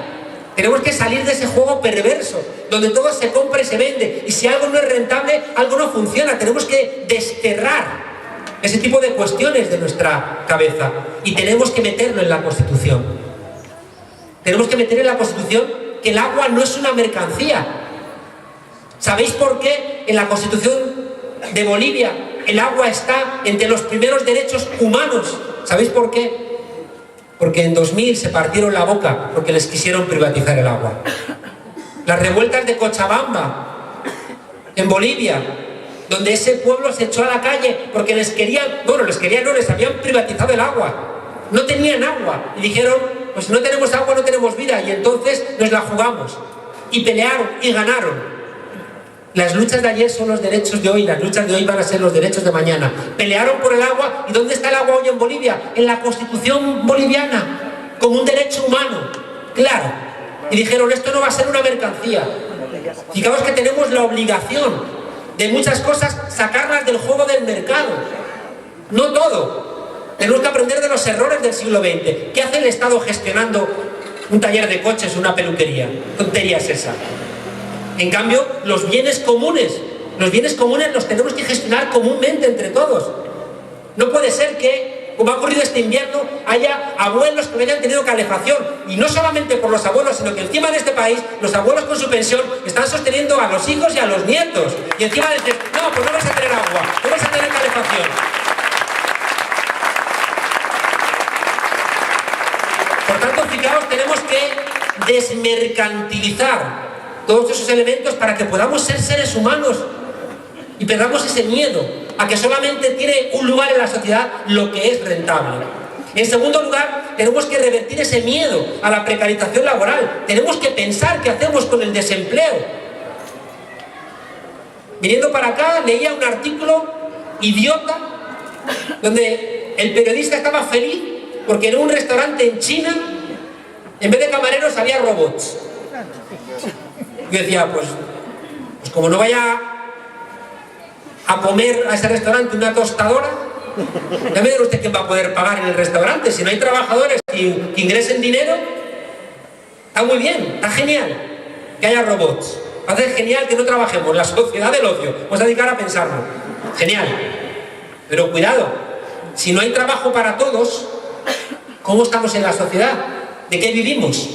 Tenemos que salir de ese juego perverso, donde todo se compra y se vende. Y si algo no es rentable, algo no funciona. Tenemos que desterrar ese tipo de cuestiones de nuestra cabeza. Y tenemos que meterlo en la Constitución. Tenemos que meter en la Constitución que el agua no es una mercancía. ¿Sabéis por qué en la Constitución de Bolivia el agua está entre los primeros derechos humanos? ¿Sabéis por qué? Porque en 2000 se partieron la boca porque les quisieron privatizar el agua. Las revueltas de Cochabamba, en Bolivia, donde ese pueblo se echó a la calle porque les habían privatizado el agua. No tenían agua y dijeron, pues si no tenemos agua no tenemos vida, y entonces nos la jugamos. Y pelearon y ganaron. Las luchas de ayer son los derechos de hoy, las luchas de hoy van a ser los derechos de mañana. Pelearon por el agua. ¿Y dónde está el agua hoy en Bolivia? En la Constitución boliviana, como un derecho humano, claro. Y dijeron, esto no va a ser una mercancía. Fijaos que tenemos la obligación de muchas cosas sacarlas del juego del mercado. No todo. Tenemos que aprender de los errores del siglo XX. ¿Qué hace el Estado gestionando un taller de coches, una peluquería? Tontería es esa. En cambio, los bienes comunes los tenemos que gestionar comúnmente entre todos. No puede ser que, como ha ocurrido este invierno, haya abuelos que no hayan tenido calefacción. Y no solamente por los abuelos, sino que encima de este país, los abuelos con su pensión están sosteniendo a los hijos y a los nietos. Y encima dicen, no, pues no vais a tener agua, no vais a tener calefacción. Por tanto, fijaos, tenemos que desmercantilizar todos esos elementos para que podamos ser seres humanos y perdamos ese miedo a que solamente tiene un lugar en la sociedad lo que es rentable. En segundo lugar, tenemos que revertir ese miedo a la precarización laboral. Tenemos que pensar qué hacemos con el desempleo. Viniendo para acá, leía un artículo idiota donde el periodista estaba feliz porque en un restaurante en China, en vez de camareros, había robots. Yo decía, pues como no vaya a comer a ese restaurante una tostadora, ya me dirá usted quién va a poder pagar en el restaurante. Si no hay trabajadores que ingresen dinero, está muy bien, está genial que haya robots. Va a ser genial que no trabajemos, la sociedad del ocio. Vamos a dedicar a pensarlo. Genial. Pero cuidado, si no hay trabajo para todos, ¿cómo estamos en la sociedad? ¿De qué vivimos?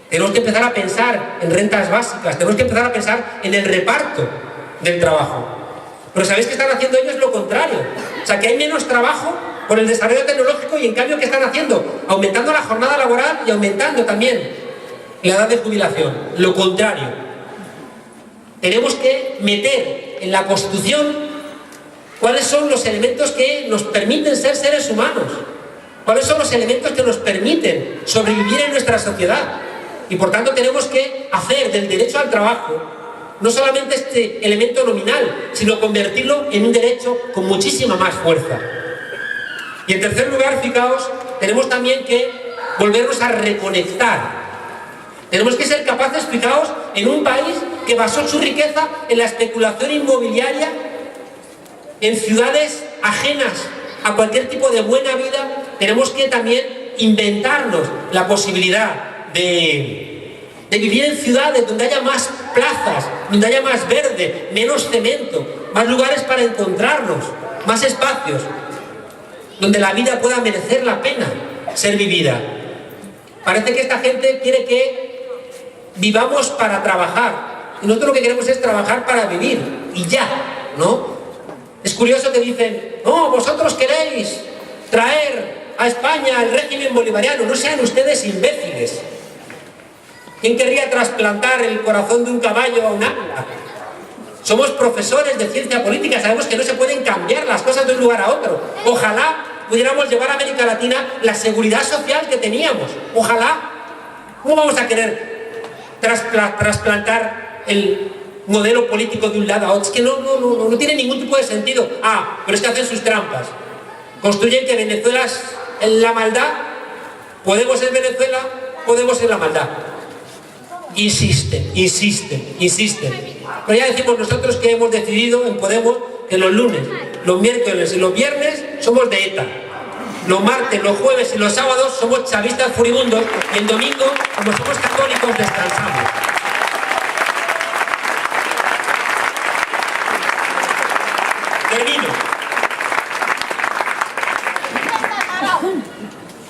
Tenemos que empezar a pensar en rentas básicas, tenemos que empezar a pensar en el reparto del trabajo. Pero ¿sabéis qué están haciendo ellos? Lo contrario. O sea, que hay menos trabajo por el desarrollo tecnológico y en cambio, ¿qué están haciendo? Aumentando la jornada laboral y aumentando también la edad de jubilación. Lo contrario. Tenemos que meter en la Constitución cuáles son los elementos que nos permiten ser seres humanos. Cuáles son los elementos que nos permiten sobrevivir en nuestra sociedad. Y por tanto tenemos que hacer del derecho al trabajo no solamente este elemento nominal, sino convertirlo en un derecho con muchísima más fuerza. Y en tercer lugar, fijaos, tenemos también que volvernos a reconectar. Tenemos que ser capaces, fijaos, en un país que basó su riqueza en la especulación inmobiliaria, en ciudades ajenas a cualquier tipo de buena vida, tenemos que también inventarnos la posibilidad de vivir en ciudades donde haya más plazas, donde haya más verde, menos cemento, más lugares para encontrarnos, más espacios, donde la vida pueda merecer la pena ser vivida. Parece que esta gente quiere que vivamos para trabajar, y nosotros lo que queremos es trabajar para vivir, y ya, ¿no? Es curioso que dicen, no, vosotros queréis traer a España el régimen bolivariano, no sean ustedes imbéciles. ¿Quién querría trasplantar el corazón de un caballo a un águila? Somos profesores de ciencia política, sabemos que no se pueden cambiar las cosas de un lugar a otro. Ojalá pudiéramos llevar a América Latina la seguridad social que teníamos. Ojalá. ¿Cómo vamos a querer trasplantar el modelo político de un lado a otro? Es que no tiene ningún tipo de sentido. Pero es que hacen sus trampas. Construyen que Venezuela es la maldad, Podemos en Venezuela, Podemos en la maldad. Insisten. Pero ya decimos nosotros que hemos decidido en Podemos que los lunes, los miércoles y los viernes somos de ETA. Los martes, los jueves y los sábados somos chavistas furibundos y el domingo, como somos católicos, descansamos. Termino.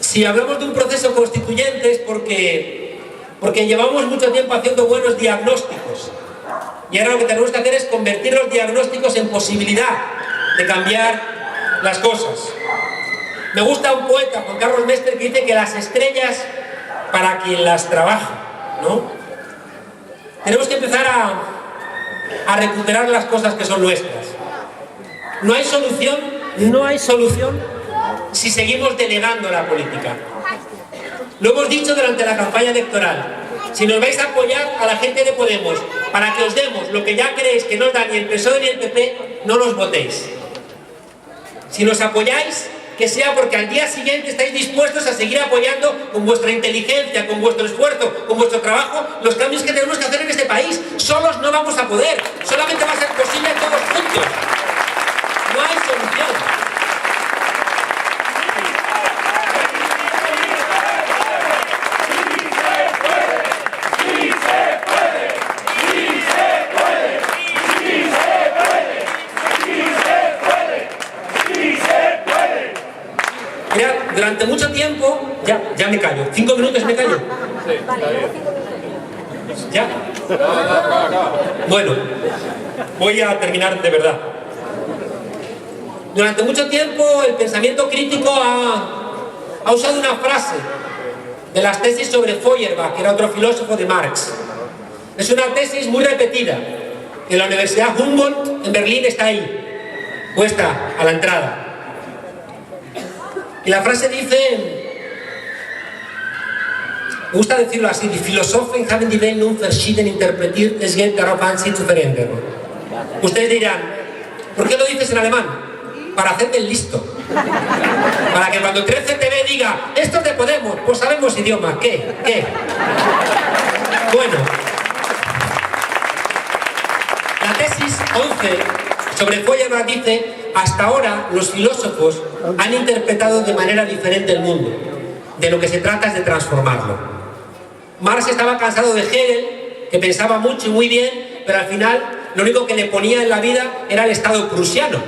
Si hablamos de un proceso constituyente es porque llevamos mucho tiempo haciendo buenos diagnósticos. Y ahora lo que tenemos que hacer es convertir los diagnósticos en posibilidad de cambiar las cosas. Me gusta un poeta, Juan Carlos Mestre, que dice que las estrellas para quien las trabaja, ¿no? Tenemos que empezar a recuperar las cosas que son nuestras. No hay solución si seguimos delegando la política. Lo hemos dicho durante la campaña electoral. Si nos vais a apoyar a la gente de Podemos para que os demos lo que ya creéis que no os da ni el PSOE ni el PP, no nos votéis. Si nos apoyáis, que sea porque al día siguiente estáis dispuestos a seguir apoyando con vuestra inteligencia, con vuestro esfuerzo, con vuestro trabajo, los cambios que tenemos que hacer en este país. Solos no vamos a poder, solamente va a ser posible todos juntos. No hay solución. Durante mucho tiempo, ya me callo, 5 minutos me callo. ¿Ya? Bueno, voy a terminar de verdad. Durante mucho tiempo el pensamiento crítico ha usado una frase de las tesis sobre Feuerbach, que era otro filósofo de Marx. Es una tesis muy repetida. En la Universidad Humboldt en Berlín está ahí, puesta a la entrada. Y la frase dice, me gusta decirlo así, die Philosophen haben die Welt nun verschieden interpretiert, es geht darauf an, sie zu verändern. Ustedes dirán, ¿por qué lo dices en alemán? Para hacerte el listo. Para que cuando 13TV diga, esto es de Podemos, pues sabemos idioma. ¿Qué? Bueno, la tesis 11 sobre Feuerbach dice, hasta ahora los filósofos han interpretado de manera diferente el mundo. De lo que se trata es de transformarlo. Marx estaba cansado de Hegel, que pensaba mucho y muy bien, pero al final lo único que le ponía en la vida era el Estado prusiano.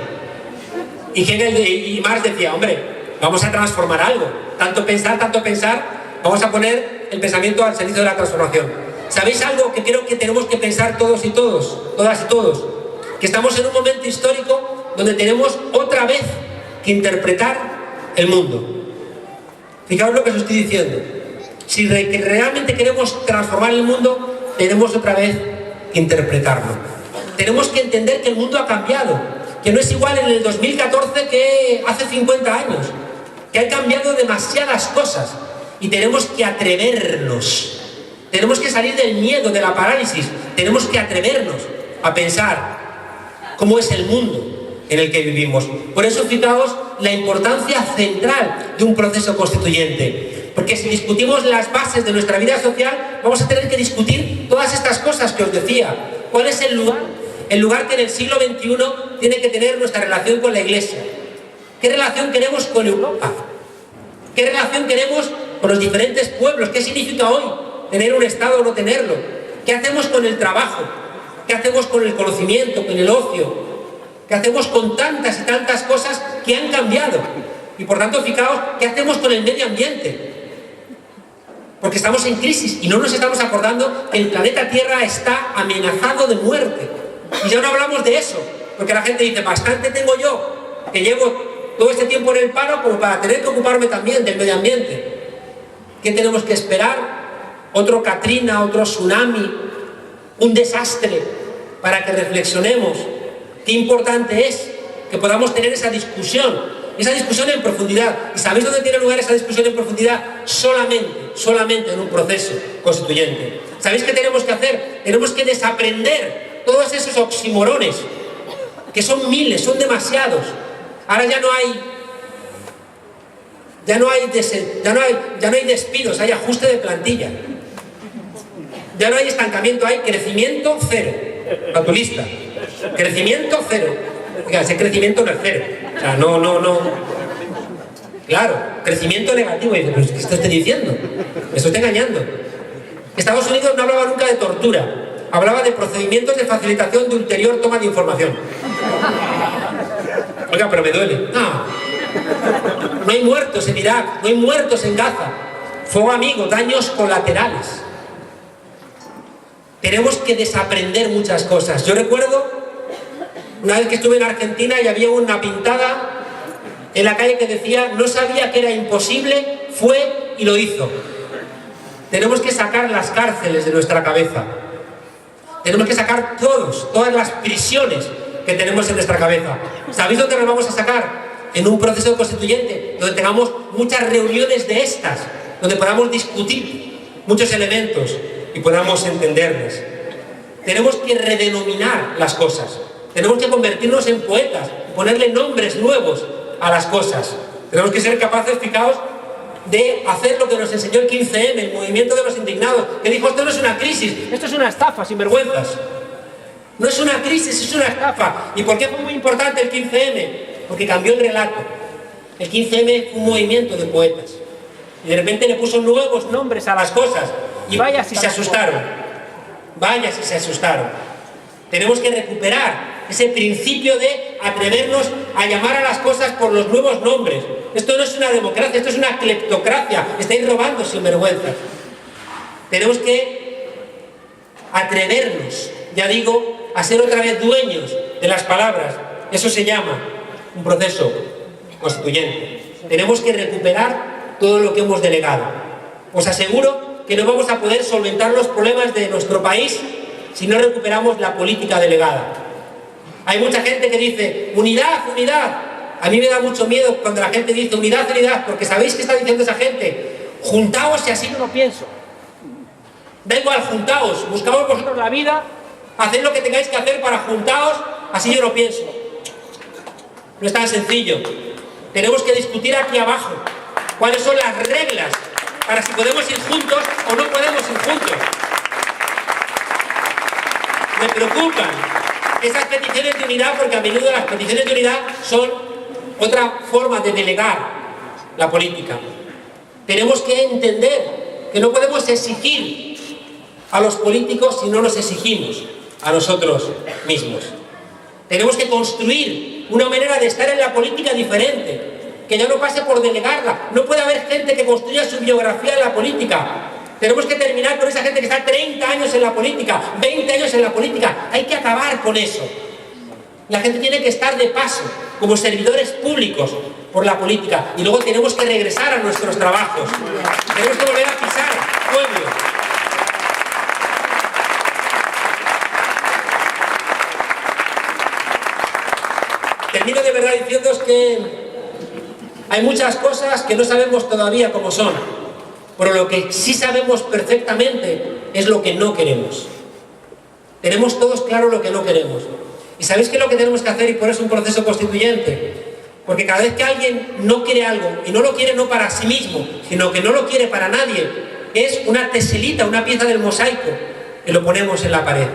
Y Hegel y Marx decía, hombre, vamos a transformar algo. Tanto pensar, vamos a poner el pensamiento al servicio de la transformación. ¿Sabéis algo que creo que tenemos que pensar todas y todos? Que estamos en un momento histórico donde tenemos otra vez que interpretar el mundo. Fijaos lo que os estoy diciendo. Si realmente queremos transformar el mundo, tenemos otra vez que interpretarlo. Tenemos que entender que el mundo ha cambiado, que no es igual en el 2014 que hace 50 años, que han cambiado demasiadas cosas y tenemos que atrevernos. Tenemos que salir del miedo, de la parálisis. Tenemos que atrevernos a pensar cómo es el mundo en el que vivimos. Por eso fijaos la importancia central de un proceso constituyente, porque si discutimos las bases de nuestra vida social, vamos a tener que discutir todas estas cosas que os decía. ¿Cuál es el lugar que en el siglo XXI tiene que tener nuestra relación con la Iglesia? ¿Qué relación queremos con Europa? ¿Qué relación queremos con los diferentes pueblos? ¿Qué significa hoy tener un Estado o no tenerlo? ¿Qué hacemos con el trabajo? ¿Qué hacemos con el conocimiento, con el ocio? ¿Qué hacemos con tantas y tantas cosas que han cambiado? Y por tanto, fijaos, ¿qué hacemos con el medio ambiente? Porque estamos en crisis y no nos estamos acordando que el planeta Tierra está amenazado de muerte. Y ya no hablamos de eso, porque la gente dice, bastante tengo yo, que llevo todo este tiempo en el paro como para tener que ocuparme también del medio ambiente. ¿Qué tenemos que esperar? ¿Otro Katrina, otro tsunami, un desastre para que reflexionemos? Qué importante es que podamos tener esa discusión esa discusión en profundidad. ¿Y sabéis dónde tiene lugar esa discusión en profundidad? Solamente en un proceso constituyente. ¿Sabéis qué tenemos que hacer? Tenemos que desaprender todos esos oxímorones, que son miles, son demasiados. Ahora ya no hay despidos, hay ajuste de plantilla. Ya no hay estancamiento, hay crecimiento cero. A tu lista. Crecimiento cero. Oiga, ese crecimiento no es cero. O sea, no. Claro, crecimiento negativo. Y dice, ¿pero qué estoy diciendo? Me estoy engañando. Estados Unidos no hablaba nunca de tortura. Hablaba de procedimientos de facilitación de ulterior toma de información. Oiga, pero me duele. No hay muertos en Irak, no hay muertos en Gaza. Fuego amigo, daños colaterales. Tenemos que desaprender muchas cosas. Yo recuerdo una vez que estuve en Argentina y había una pintada en la calle que decía: no sabía que era imposible, fue y lo hizo. Tenemos que sacar las cárceles de nuestra cabeza. Tenemos que sacar todas las prisiones que tenemos en nuestra cabeza. ¿Sabéis dónde nos vamos a sacar? En un proceso constituyente, donde tengamos muchas reuniones de estas, donde podamos discutir muchos elementos y podamos entendernos. Tenemos que redenominar las cosas. Tenemos que convertirnos en poetas, ponerle nombres nuevos a las cosas. Tenemos que ser capaces, fijaos, de hacer lo que nos enseñó el 15M, el movimiento de los indignados, que dijo: esto no es una crisis, esto es una estafa, sinvergüenzas. No es una crisis, es una estafa. ¿Y por qué fue muy importante el 15M? Porque cambió el relato. El 15M fue un movimiento de poetas. Y de repente le puso nuevos nombres a las cosas. Y vaya si se asustaron. Vaya si se asustaron. Tenemos que recuperar ese principio de atrevernos a llamar a las cosas por los nuevos nombres. Esto no es una democracia, esto es una cleptocracia. Estáis robando sinvergüenzas. Tenemos que atrevernos, ya digo, a ser otra vez dueños de las palabras. Eso se llama un proceso constituyente. Tenemos que recuperar todo lo que hemos delegado. Os aseguro que no vamos a poder solventar los problemas de nuestro país si no recuperamos la política delegada. Hay mucha gente que dice: unidad, unidad. A mí me da mucho miedo cuando la gente dice unidad, unidad, porque ¿sabéis qué está diciendo esa gente? Juntaos y así no lo pienso. Da igual, juntaos, buscamos vosotros la vida, haced lo que tengáis que hacer para juntaos, así yo lo pienso. No es tan sencillo. Tenemos que discutir aquí abajo cuáles son las reglas para si podemos ir juntos o no podemos ir juntos. Me preocupan esas peticiones de unidad, porque a menudo las peticiones de unidad son otra forma de delegar la política. Tenemos que entender que no podemos exigir a los políticos si no nos exigimos a nosotros mismos. Tenemos que construir una manera de estar en la política diferente, que ya no pase por delegarla. No puede haber gente que construya su biografía en la política. Tenemos que terminar con esa gente que está 30 años en la política, 20 años en la política. Hay que acabar con eso. La gente tiene que estar de paso, como servidores públicos, por la política. Y luego tenemos que regresar a nuestros trabajos. Tenemos que volver a pisar pueblo. Termino de verdad diciéndoos que hay muchas cosas que no sabemos todavía cómo son, pero lo que sí sabemos perfectamente es lo que no queremos. Tenemos todos claro lo que no queremos. ¿Y sabéis qué es lo que tenemos que hacer? Y por eso un proceso constituyente. Porque cada vez que alguien no quiere algo, y no lo quiere no para sí mismo, sino que no lo quiere para nadie, es una teselita, una pieza del mosaico, que lo ponemos en la pared.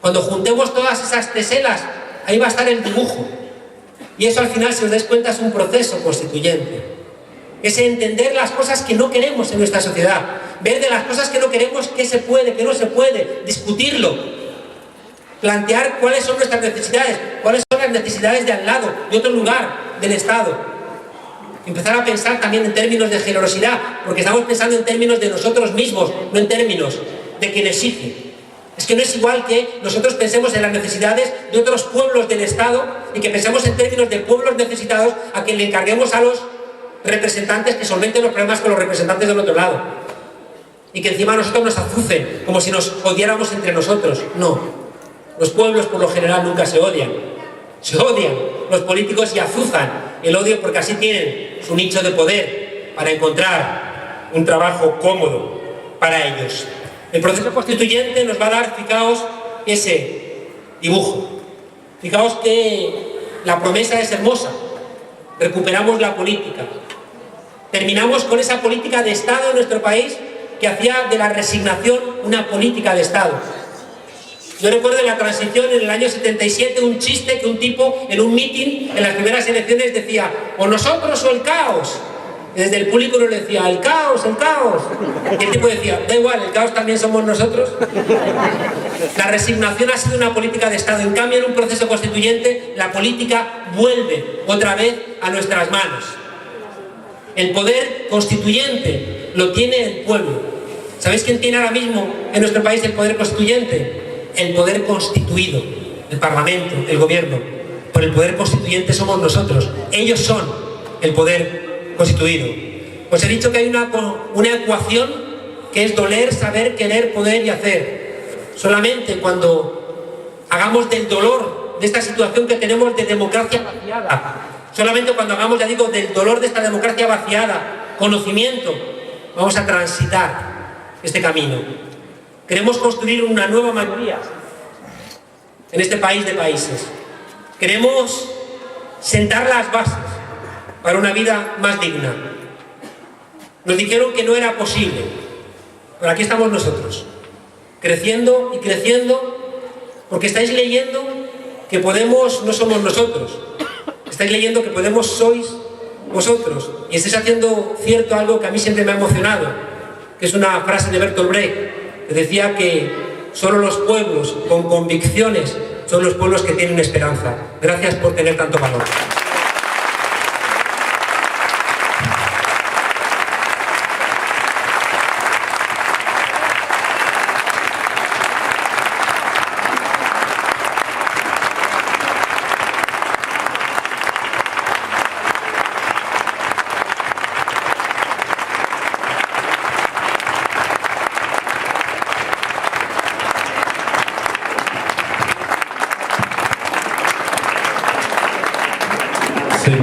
Cuando juntemos todas esas teselas, ahí va a estar el dibujo. Y eso al final, si os dais cuenta, es un proceso constituyente. Es entender las cosas que no queremos en nuestra sociedad. Ver de las cosas que no queremos qué se puede, qué no se puede. Discutirlo. Plantear cuáles son nuestras necesidades. Cuáles son las necesidades de al lado, de otro lugar, del Estado. Empezar a pensar también en términos de generosidad. Porque estamos pensando en términos de nosotros mismos, no en términos de quien exige. Es que no es igual que nosotros pensemos en las necesidades de otros pueblos del Estado y que pensemos en términos de pueblos necesitados a que le encarguemos a los representantes que solventen los problemas con los representantes del otro lado. Y que encima nosotros nos azucen como si nos odiáramos entre nosotros. No. Los pueblos por lo general nunca se odian. Se odian los políticos y azuzan el odio porque así tienen su nicho de poder para encontrar un trabajo cómodo para ellos. El proceso constituyente nos va a dar, fijaos, ese dibujo. Fijaos que la promesa es hermosa. Recuperamos la política. Terminamos con esa política de Estado en nuestro país que hacía de la resignación una política de Estado. Yo recuerdo en la transición, en el año 77, un chiste que un tipo en un mitin en las primeras elecciones decía: o nosotros o el caos. Y desde el público uno le decía: el caos, el caos. Y el tipo decía: da igual, el caos también somos nosotros. La resignación ha sido una política de Estado. En cambio, en un proceso constituyente, la política vuelve otra vez a nuestras manos. El poder constituyente lo tiene el pueblo. ¿Sabéis quién tiene ahora mismo en nuestro país el poder constituyente? El poder constituido, el Parlamento, el Gobierno. Por el poder constituyente somos nosotros. Ellos son el poder constituido. Os he dicho que hay una ecuación que es doler, saber, querer, poder y hacer. Solamente cuando hagamos del dolor de esta situación que tenemos de democracia vaciada, solamente cuando hagamos, ya digo, del dolor de esta democracia vaciada, conocimiento, vamos a transitar este camino. Queremos construir una nueva mayoría en este país de países. Queremos sentar las bases para una vida más digna. Nos dijeron que no era posible, pero aquí estamos nosotros, creciendo y creciendo, porque estáis leyendo que Podemos no somos nosotros. Estáis leyendo que Podemos sois vosotros. Y estáis haciendo cierto algo que a mí siempre me ha emocionado, que es una frase de Bertolt Brecht, que decía que solo los pueblos con convicciones son los pueblos que tienen esperanza. Gracias por tener tanto valor. Sí.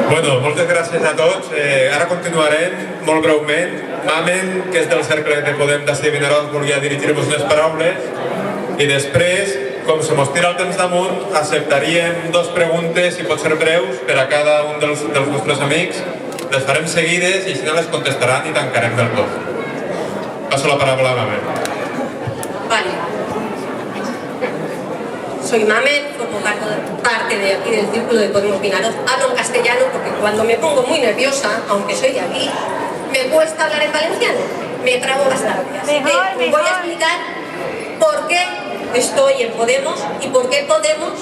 Bueno, moltes gràcies a tots. Ara continuarem molt breument. Mamen, que és del cercle de Podem d'Ací Vinaròs, volia dirigir-vos unes paraules i després, com se mos tira el temps damunt, acceptaríem 2 preguntes, i pot ser breus, per a cada un dels nostres amics. Les farem seguides i si no les contestaran i tancarem del tot. Paso la paraula a Mamen. Vale. Soy Mamen, formo parte de aquí del Círculo de Podemos Vinaròs. Hablo en castellano porque cuando me pongo muy nerviosa, aunque soy de aquí, me cuesta hablar en valenciano. Me trabo bastante. Así que voy a explicar por qué estoy en Podemos y por qué Podemos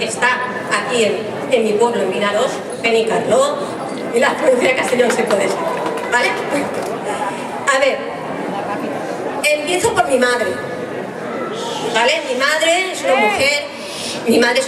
está aquí en mi pueblo, en Vinaròs, Benicarló, y la provincia de Castellón se puede decir. ¿Vale? A ver, empiezo por mi madre. ¿Vale? Mi madre es una mujer, mi madre es